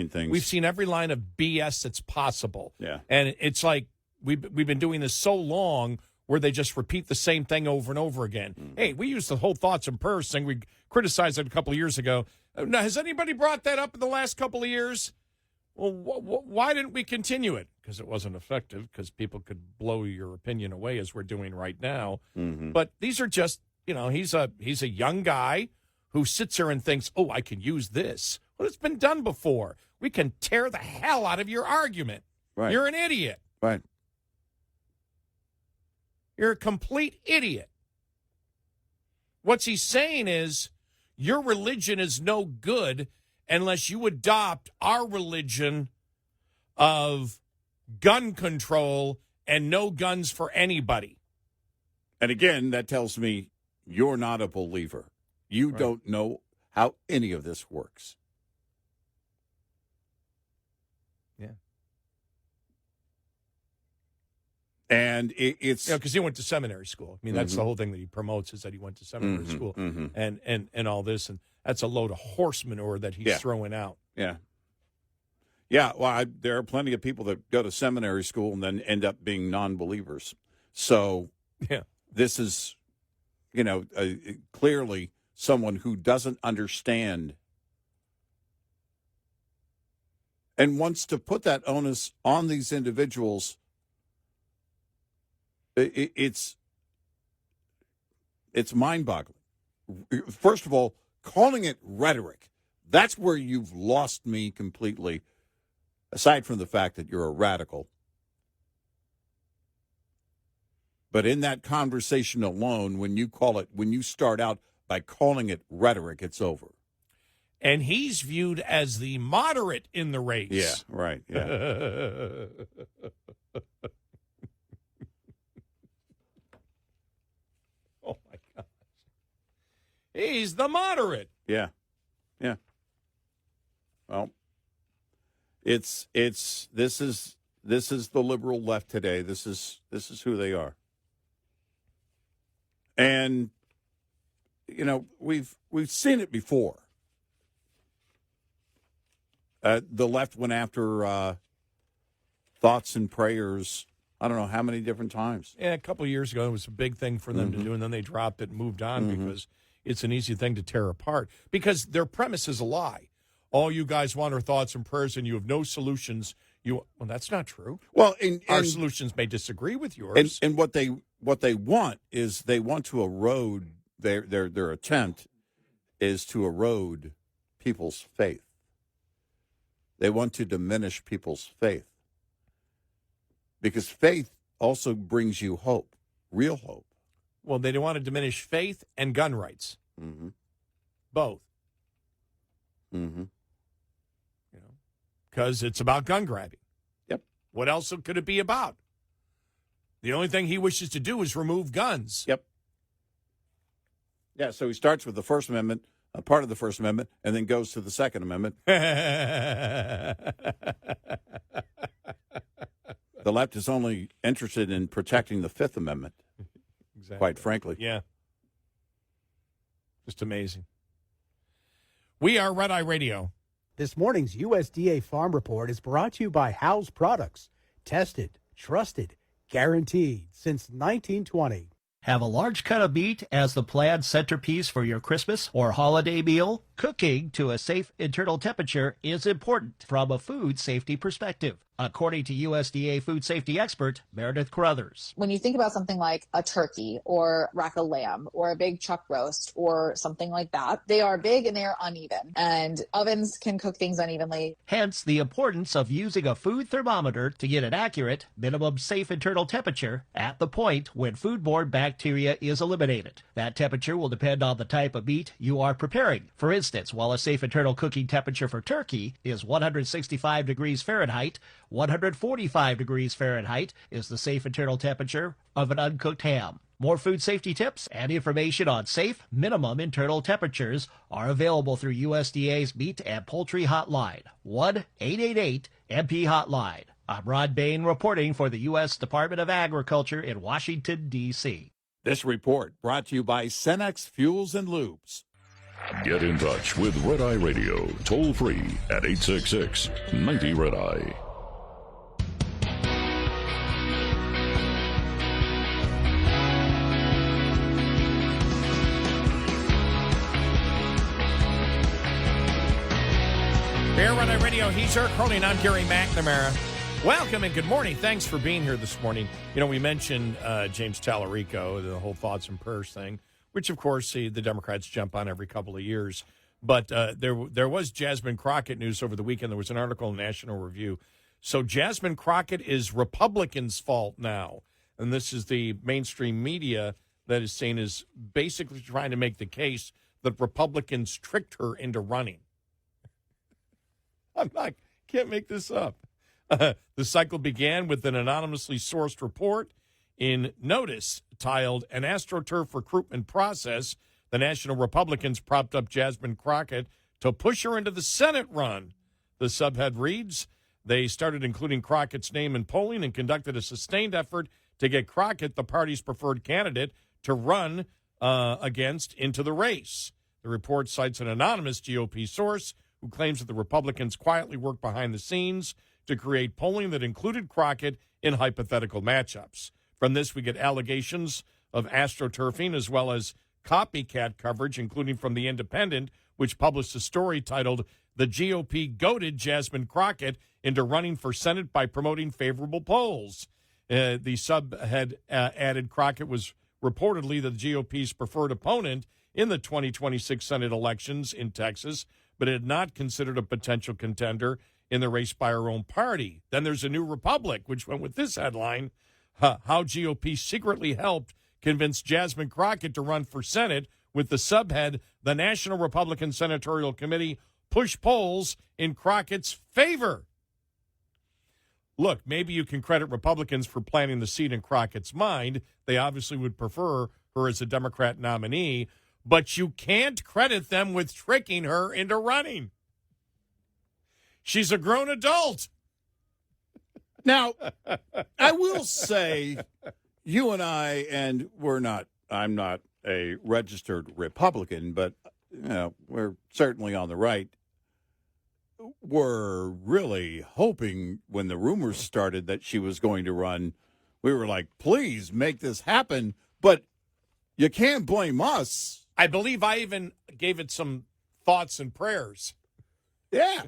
things. We've seen every line of BS that's possible. Yeah. And it's like we've been doing this so long where they just repeat the same thing over and over again. Hey, we used the whole thoughts and prayers thing. We criticized it a couple of years ago. Now, has anybody brought that up in the last couple of years? Well, why didn't we continue it? Because it wasn't effective, because people could blow your opinion away as we're doing right now. But these are just, he's a young guy who sits there and thinks, oh, I can use this. Well, it's been done before. We can tear the hell out of your argument. Right. You're an idiot. Right. You're a complete idiot. What's he saying is, your religion is no good unless you adopt our religion of gun control and no guns for anybody. And again, that tells me you're not a believer. You don't know how any of this works. Yeah. And it's... because he went to seminary school. I mean, that's the whole thing that he promotes, is that he went to seminary school and all this. And that's a load of horse manure that he's throwing out. Yeah. Yeah, well, there are plenty of people that go to seminary school and then end up being non-believers. So this is, clearly someone who doesn't understand and wants to put that onus on these individuals. It's mind-boggling. First of all, calling it rhetoric, that's where you've lost me completely, aside from the fact that you're a radical. But in that conversation alone, when you start out by calling it rhetoric, it's over. And he's viewed as the moderate in the race. Yeah, right, yeah. Oh, my gosh. He's the moderate. Yeah. Yeah. Well, this is the liberal left today. This is who they are. And we've seen it before. The left went after thoughts and prayers, I don't know how many different times. Yeah, a couple of years ago, it was a big thing for them to do, and then they dropped it and moved on because it's an easy thing to tear apart. Because their premise is a lie. All you guys want are thoughts and prayers, and you have no solutions. Well, that's not true. Well, our solutions may disagree with yours. And what they want is they want to erode their attempt is to erode people's faith. They want to diminish people's faith. Because faith also brings you hope, real hope. Well, they don't want to diminish faith and gun rights. Both. Because it's about gun grabbing. Yep. What else could it be about? The only thing he wishes to do is remove guns. Yep. Yeah, so he starts with the First Amendment, part of the First Amendment, and then goes to the Second Amendment. The left is only interested in protecting the Fifth Amendment, quite frankly. Yeah. Just amazing. We are Red Eye Radio. This morning's USDA Farm Report is brought to you by House Products. Tested, trusted, guaranteed since 1920. Have a large cut of meat as the planned centerpiece for your Christmas or holiday meal? Cooking to a safe internal temperature is important from a food safety perspective, according to USDA food safety expert Meredith Carruthers. When you think about something like a turkey or rack of lamb or a big chuck roast or something like that, they are big and they are uneven, and ovens can cook things unevenly. Hence the importance of using a food thermometer to get an accurate minimum safe internal temperature at the point when foodborne bacteria is eliminated. That temperature will depend on the type of meat you are preparing. For instance, while a safe internal cooking temperature for turkey is 165 degrees Fahrenheit, 145 degrees Fahrenheit is the safe internal temperature of an uncooked ham. More food safety tips and information on safe minimum internal temperatures are available through USDA's Meat and Poultry Hotline, 1-888-MP Hotline. I'm Rod Bain reporting for the U.S. Department of Agriculture in Washington, D.C. This report brought to you by Cenex Fuels and Lubes. Get in touch with Red Eye Radio, toll free at 866-90-RED-EYE. Here, Red Eye Radio, he's Eric Harley, and I'm Gary McNamara. Welcome and good morning. Thanks for being here this morning. You know, we mentioned James Tallarico, the whole thoughts and prayers thing, which, of course, the Democrats jump on every couple of years. But there was Jasmine Crockett news over the weekend. There was an article in National Review. So Jasmine Crockett is Republicans' fault now. And this is the mainstream media that is saying is basically trying to make the case that Republicans tricked her into running. Can't make this up. The cycle began with an anonymously sourced report in Notice titled An AstroTurf Recruitment Process. The National Republicans propped up Jasmine Crockett to push her into the Senate run. The subhead reads, they started including Crockett's name in polling and conducted a sustained effort to get Crockett, the party's preferred candidate, to run against into the race. The report cites an anonymous GOP source who claims that the Republicans quietly worked behind the scenes to create polling that included Crockett in hypothetical matchups. From this, we get allegations of astroturfing as well as copycat coverage, including from The Independent, which published a story titled, The GOP Goaded Jasmine Crockett into Running for Senate by Promoting Favorable Polls. The subhead added Crockett was reportedly the GOP's preferred opponent in the 2026 Senate elections in Texas, but had not considered a potential contender in the race by her own party. Then there's a New Republic, which went with this headline, How GOP Secretly Helped Convince Jasmine Crockett to Run for Senate, with the subhead, The National Republican Senatorial Committee Push Polls in Crockett's Favor. Look, maybe you can credit Republicans for planting the seed in Crockett's mind. They obviously would prefer her as a Democrat nominee, but you can't credit them with tricking her into running. She's a grown adult. Now, I will say, you and I'm not a registered Republican, but we're certainly on the right. We're really hoping when the rumors started that she was going to run, we were like, please make this happen. But you can't blame us. I believe I even gave it some thoughts and prayers. Yeah.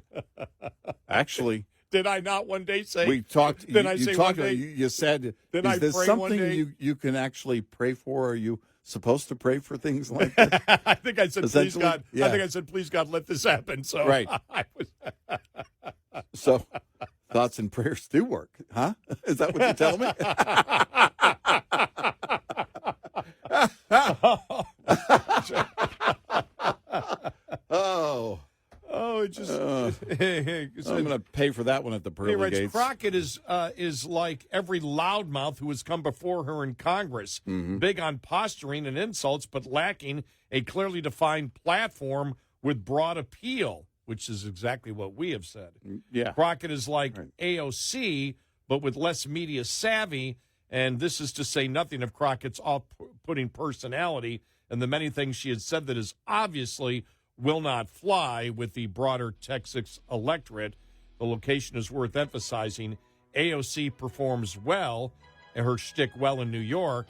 Actually. Did I not one day say? We talked. Did I say one day? You said, Did is I this pray something one day? you can actually pray for? Are you supposed to pray for things like that? I think I said, please God. Yeah. I think I said, please God, let this happen. So right. I was So thoughts and prayers do work, huh? Is that what you tell me? It just. I'm going to pay for that one at the pearly gates. Crockett is like every loudmouth who has come before her in Congress, big on posturing and insults, but lacking a clearly defined platform with broad appeal, which is exactly what we have said. Yeah, Crockett is like AOC, but with less media savvy. And this is to say nothing of Crockett's putting personality and the many things she had said that is obviously will not fly with the broader Texas electorate. The location is worth emphasizing. AOC performs well, and her shtick well in New York.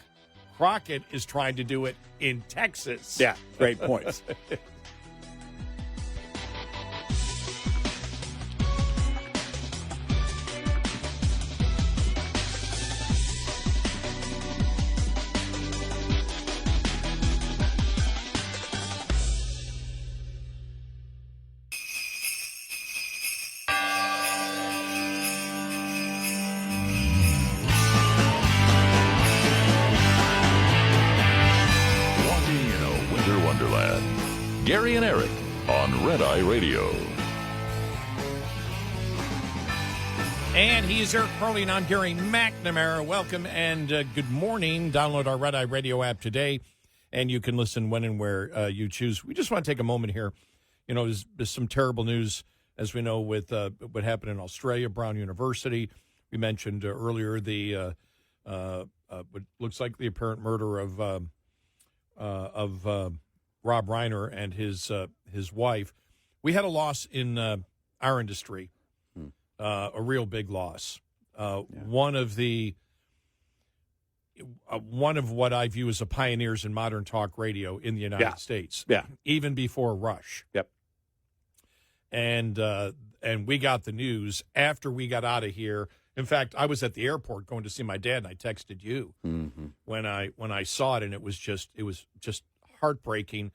Crockett is trying to do it in Texas. Yeah, great points. Gary and Eric on Red Eye Radio. And he's Eric Harley, and I'm Gary McNamara. Welcome and good morning. Download our Red Eye Radio app today, and you can listen when and where you choose. We just want to take a moment here. You know, there's some terrible news, as we know, with what happened in Australia, Brown University. We mentioned earlier the what looks like the apparent murder of Rob Reiner and his wife. We had a loss in our industry, a real big loss. One of what I view as the pioneers in modern talk radio in the United States. Yeah, even before Rush. Yep. And we got the news after we got out of here. In fact, I was at the airport going to see my dad, and I texted you when I saw it, and it was just heartbreaking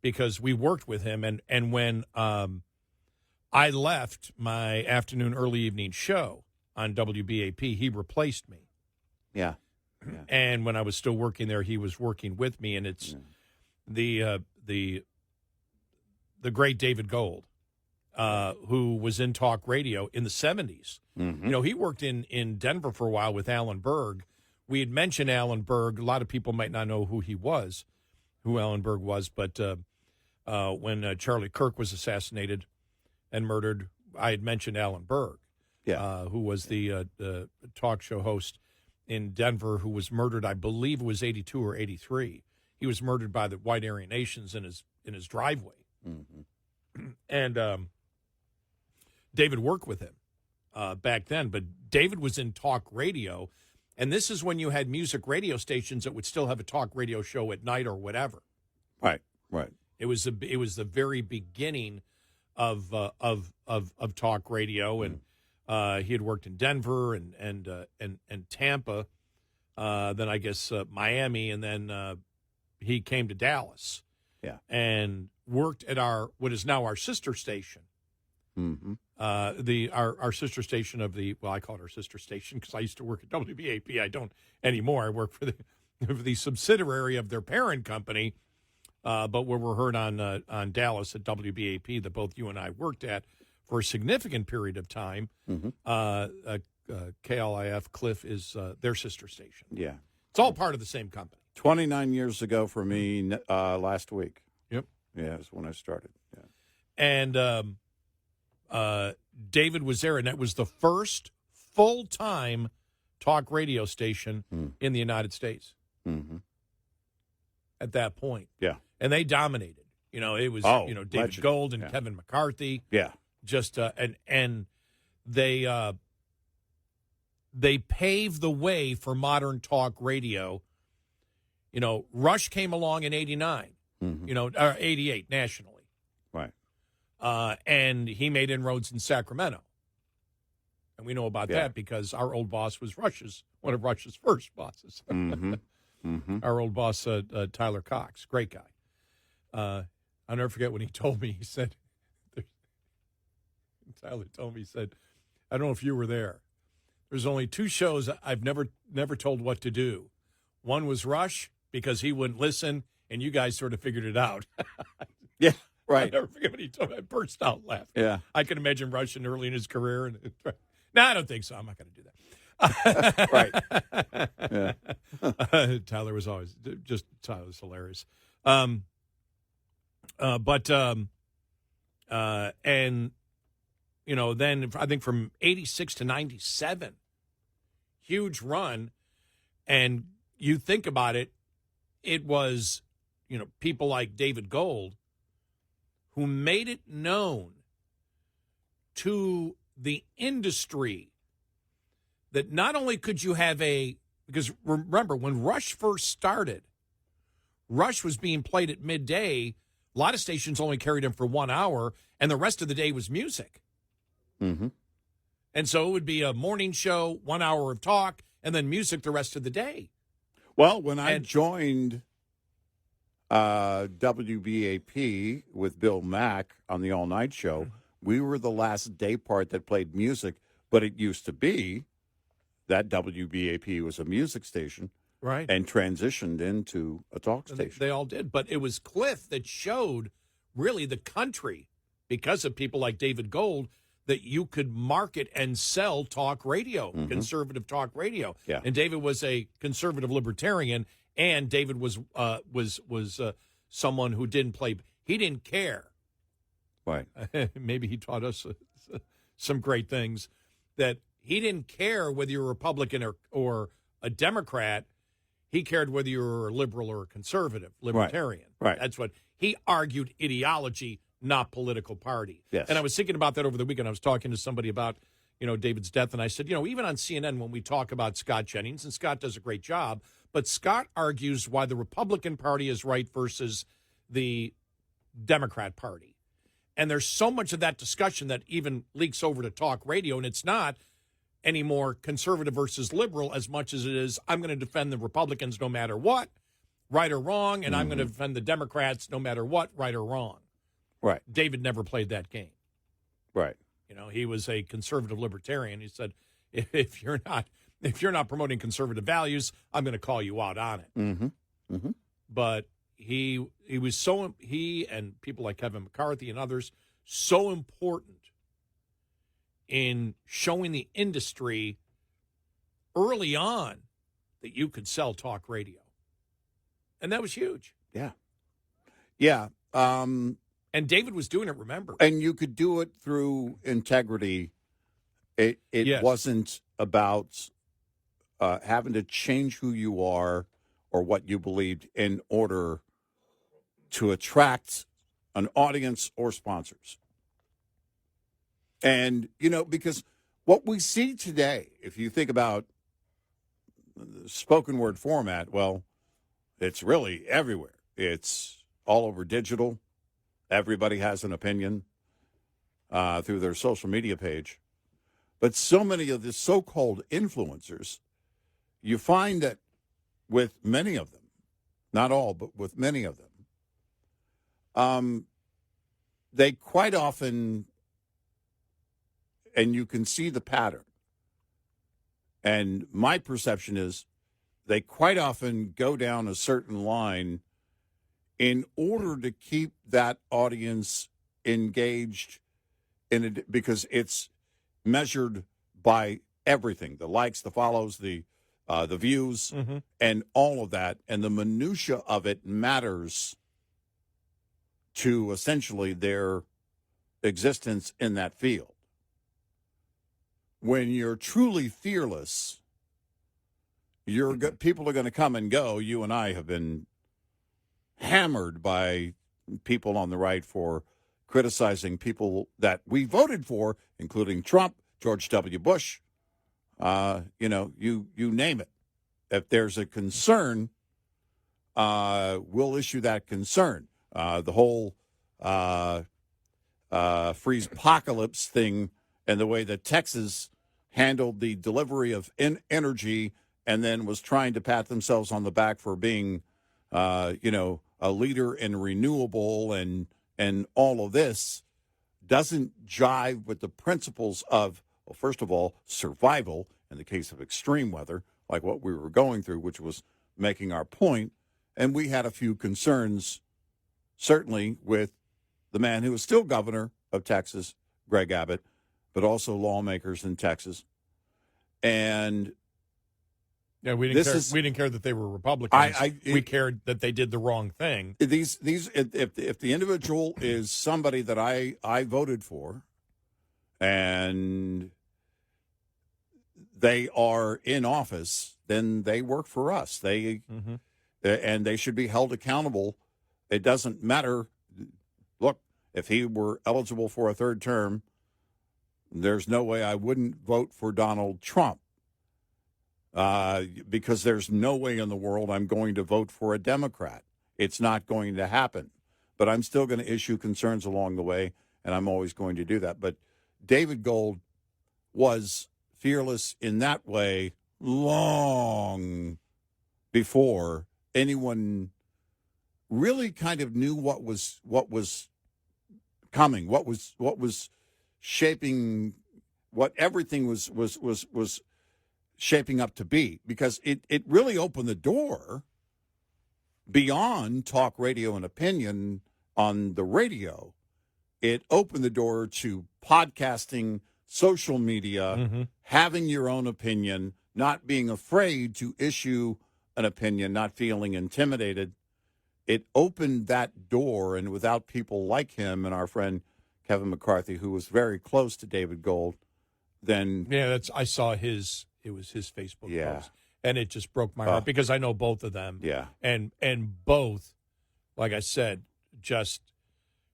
because we worked with him, and when I left my afternoon, early evening show on WBAP, he replaced me. Yeah. And when I was still working there, he was working with me, and it's the great David Gold, who was in talk radio in the 70s. You know, he worked in Denver for a while with Alan Berg. We had mentioned Alan Berg. A lot of people might not know who Alan Berg was, but when Charlie Kirk was assassinated and murdered, I had mentioned Alan Berg, who was the talk show host in Denver, who was murdered, I believe it was 82 or 83. He was murdered by the White Aryan Nations in his driveway. And David worked with him back then, but David was in talk radio, and this is when you had music radio stations that would still have a talk radio show at night or whatever. Right. It was the very beginning of talk radio, and he had worked in Denver and Tampa, then I guess Miami, and then he came to Dallas. Yeah, and worked at what is now our sister station. Our sister station I call it our sister station because I used to work at WBAP. I don't anymore. I work for the subsidiary of their parent company, but where we're heard on Dallas at WBAP that both you and I worked at for a significant period of time. KLIF Cliff is their sister station. Yeah, it's all part of the same company. 29 years ago for me last week. Yep. Yeah, that's when I started. Yeah. And David was there, and that was the first full-time talk radio station in the United States at that point. Yeah. And they dominated. You know, it was, David legend. Gold and Kevin McCarthy. Yeah. Just, and they paved the way for modern talk radio. You know, Rush came along in 89, or 88 nationally. Right. And he made inroads in Sacramento. And we know about that because our old boss was one of Rush's first bosses. Our old boss, Tyler Cox, great guy. I'll never forget when he told me, he said, Tyler told me, he said, I don't know if you were there. There's only two shows I've never told what to do. One was Rush, because he wouldn't listen, and you guys sort of figured it out. Yeah, right. I'll never forget when he told me. I burst out laughing. Yeah. I can imagine Rush early in his career. No, I don't think so. I'm not going to do that. Right. Tyler was always Tyler's hilarious. And then I think from 86 to 97, huge run. And you think about it, it was, people like David Gold who made it known to the industry that not only could you have because remember, when Rush first started, Rush was being played at midday. A lot of stations only carried him for 1 hour, and the rest of the day was music. Mm-hmm. And so it would be a morning show, 1 hour of talk, and then music the rest of the day. Well, when I joined WBAP with Bill Mack on the all-night show, we were the last day part that played music, but it used to be that WBAP was a music station. Right. And transitioned into a talk station. They all did. But it was Cliff that showed really the country, because of people like David Gold, that you could market and sell talk radio, conservative talk radio. Yeah. And David was a conservative libertarian, and David was someone who didn't play. He didn't care. Right. Maybe he taught us some great things, that he didn't care whether you're a Republican or a Democrat. He cared whether you were a liberal or a conservative, libertarian. Right. That's what he argued: ideology, not political party. Yes. And I was thinking about that over the weekend. I was talking to somebody about, David's death, and I said, even on CNN when we talk about Scott Jennings, and Scott does a great job, but Scott argues why the Republican Party is right versus the Democrat Party. And there's so much of that discussion that even leaks over to talk radio, and it's not anymore conservative versus liberal as much as it is I'm going to defend the Republicans no matter what, right or wrong, and I'm going to defend the Democrats no matter what, right or wrong. Right. David never played that game. Right. He was a conservative libertarian. He said, if you're not promoting conservative values, I'm going to call you out on it. Mm-hmm. Mm-hmm. But he and people like Kevin McCarthy and others, so important in showing the industry early on that you could sell talk radio. And that was huge. Yeah. Yeah. And David was doing it, remember. And you could do it through integrity. It Yes. wasn't about having to change who you are or what you believed in order to attract an audience or sponsors. And, because what we see today, if you think about the spoken word format, well, it's really everywhere. It's all over digital. Everybody has an opinion through their social media page. But so many of the so-called influencers, you find that with many of them, not all, but with many of them, they quite often, and you can see the pattern, and my perception is they quite often go down a certain line in order to keep that audience engaged in it, because it's measured by everything: the likes, the follows, the views, and all of that. And the minutia of it matters to essentially their existence in that field. When you're truly fearless, people are going to come and go. You and I have been hammered by people on the right for criticizing people that we voted for, including Trump, George W. Bush, you name it. If there's a concern, we'll issue that concern. The whole freeze apocalypse thing, and the way that Texas handled the delivery of energy and then was trying to pat themselves on the back for being, a leader in renewable and all of this, doesn't jive with the principles of, well, first of all, survival in the case of extreme weather, like what we were going through, which was making our point. And we had a few concerns, certainly, with the man who is still governor of Texas, Greg Abbott, but also lawmakers in Texas. And yeah, we didn't care that they were Republicans. We cared that they did the wrong thing. If the individual is somebody that I voted for, and they are in office, then they work for us. They and they should be held accountable. It doesn't matter. Look, if he were eligible for a third term, there's no way I wouldn't vote for Donald Trump, because there's no way in the world I'm going to vote for a Democrat. It's not going to happen. But I'm still going to issue concerns along the way, and I'm always going to do that. But David Gold was fearless in that way long before anyone really kind of knew what was coming, what was shaping, what everything was shaping up to be, because it really opened the door beyond talk radio and opinion on the radio. It opened the door to podcasting, social media, having your own opinion, not being afraid to issue an opinion, not feeling intimidated. It opened that door, and without people like him and our friend Kevin McCarthy, who was very close to David Gold, then I saw his Facebook post, and it just broke my heart because I know both of them. Yeah, and both, like I said, just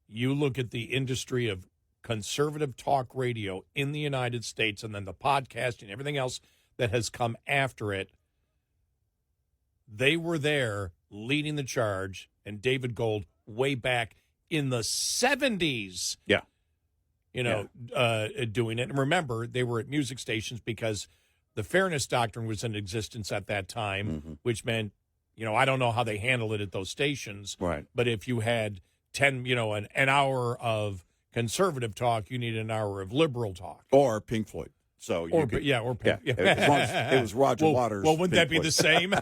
you look at the industry of conservative talk radio in the United States, and then the podcasting and everything else that has come after it. They were there leading the charge, and David Gold way back in the 70s. Yeah. Doing it. And remember, they were at music stations because the fairness doctrine was in existence at that time, which meant, I don't know how they handled it at those stations. Right. But if you had an hour of conservative talk, you need an hour of liberal talk. Or Pink Floyd. So Pink. As long as it was Roger Waters. Well, wouldn't that be Floyd. the same?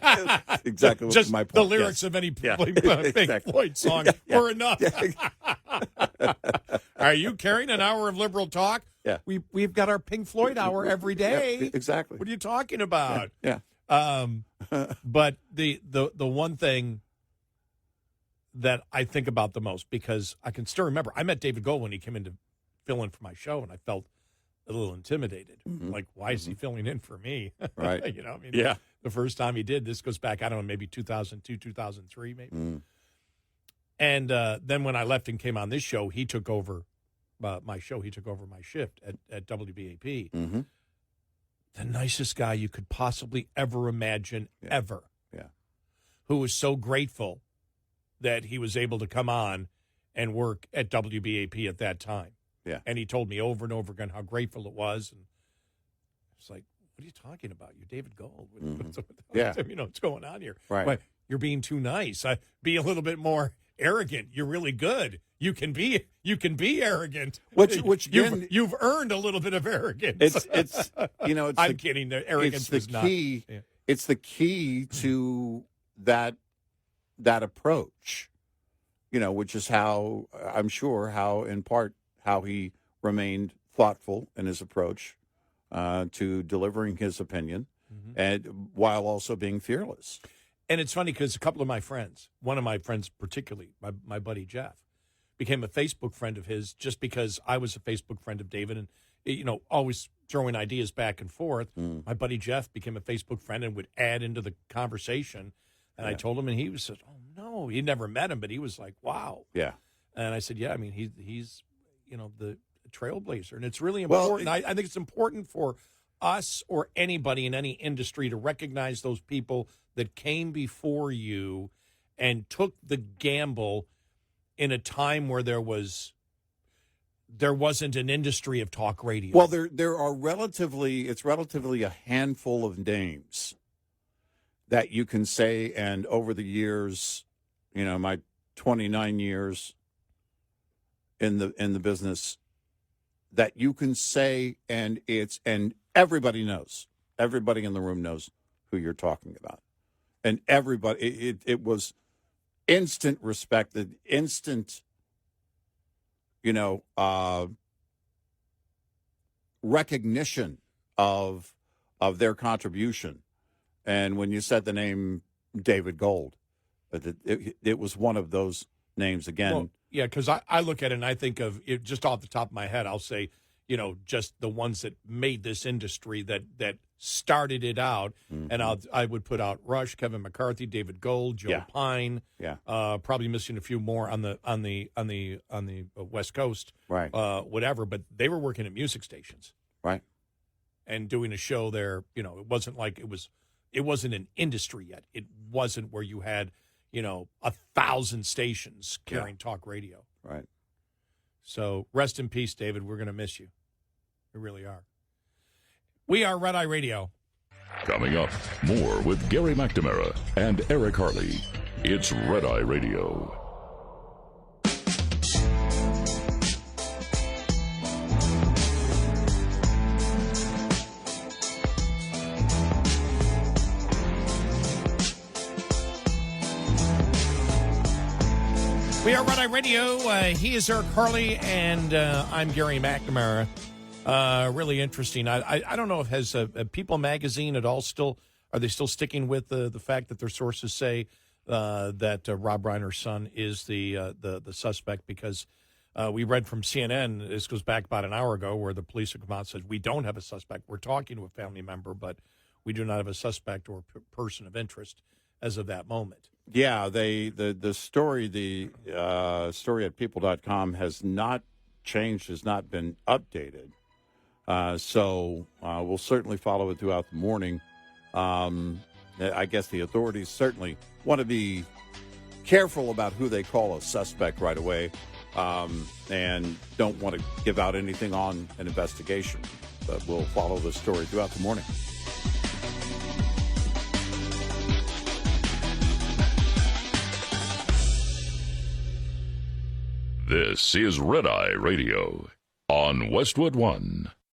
Exactly. Just my point. The lyrics of any Pink Floyd song were enough. Are you carrying an hour of liberal talk? Yeah. We've got our Pink Floyd hour every day. Yeah, exactly. What are you talking about? Yeah. But the one thing that I think about the most, because I can still remember, I met David Gold when he came in to fill in for my show, and I felt a little intimidated. Like, why is he filling in for me? Right. The first time he did, this goes back, I don't know, maybe 2002, 2003, maybe. And then when I left and came on this show, he took over my show. He took over my shift at WBAP. The nicest guy you could possibly ever imagine, ever. Yeah. Who was so grateful that he was able to come on and work at WBAP at that time. Yeah. And he told me over and over again how grateful it was. And it's like, what are you talking about? You're David Gold. What's going on here? Right. But you're being too nice. Be a little bit more arrogant. You're really good. You can be arrogant. Which you've earned a little bit of arrogance. It's I'm kidding. The arrogance is the key. It's the key to that approach. Which is how I'm sure how he remained thoughtful in his approach to delivering his opinion, and while also being fearless. And it's funny because a couple of my friends, one of my friends particularly, my buddy Jeff, became a Facebook friend of his just because I was a Facebook friend of David, and always throwing ideas back and forth. My buddy Jeff became a Facebook friend and would add into the conversation. And I told him, and he said, "Oh no," he'd never met him, but he was like, "Wow." Yeah. And I said, "Yeah, I mean, he's the trailblazer, and it's really important. I think it's important for us or anybody in any industry to recognize those people that came before you and took the gamble in a time where there wasn't an industry of talk radio. Well, there are relatively a handful of names that you can say, and over the years, my 29 years in the business, that you can say, and everybody knows, everybody in the room knows who you're talking about, and everybody, it was instant respect, instant, recognition of their contribution. And when you said the name David Gold, it was one of those names again. Well, yeah, because I look at it and I think of it just off the top of my head. I'll say, just the ones that made this industry that started it out. Mm-hmm. And I would put out Rush, Kevin McCarthy, David Gold, Joe Pine. Yeah. Probably missing a few more on the West Coast. Right. Whatever, but they were working at music stations. Right. And doing a show there, it wasn't like it wasn't an industry yet. It wasn't where you had, 1,000 stations carrying talk radio. Right. So rest in peace, David. We're going to miss you. We really are. We are Red Eye Radio. Coming up, more with Gary McNamara and Eric Harley. It's Red Eye Radio. We are Red Eye Radio. He is Eric Harley, and I'm Gary McNamara. Really interesting. I don't know if has People Magazine at all are they still sticking with the fact that their sources say that Rob Reiner's son is the suspect, because we read from CNN, this goes back about an hour ago, where the police have come out and said, we don't have a suspect. We're talking to a family member, but we do not have a suspect or person of interest as of that moment. Yeah, the story story at people.com has not changed, has not been updated. So we'll certainly follow it throughout the morning. I guess the authorities certainly want to be careful about who they call a suspect right away, and don't want to give out anything on an investigation. But we'll follow the story throughout the morning. This is Red Eye Radio on Westwood One.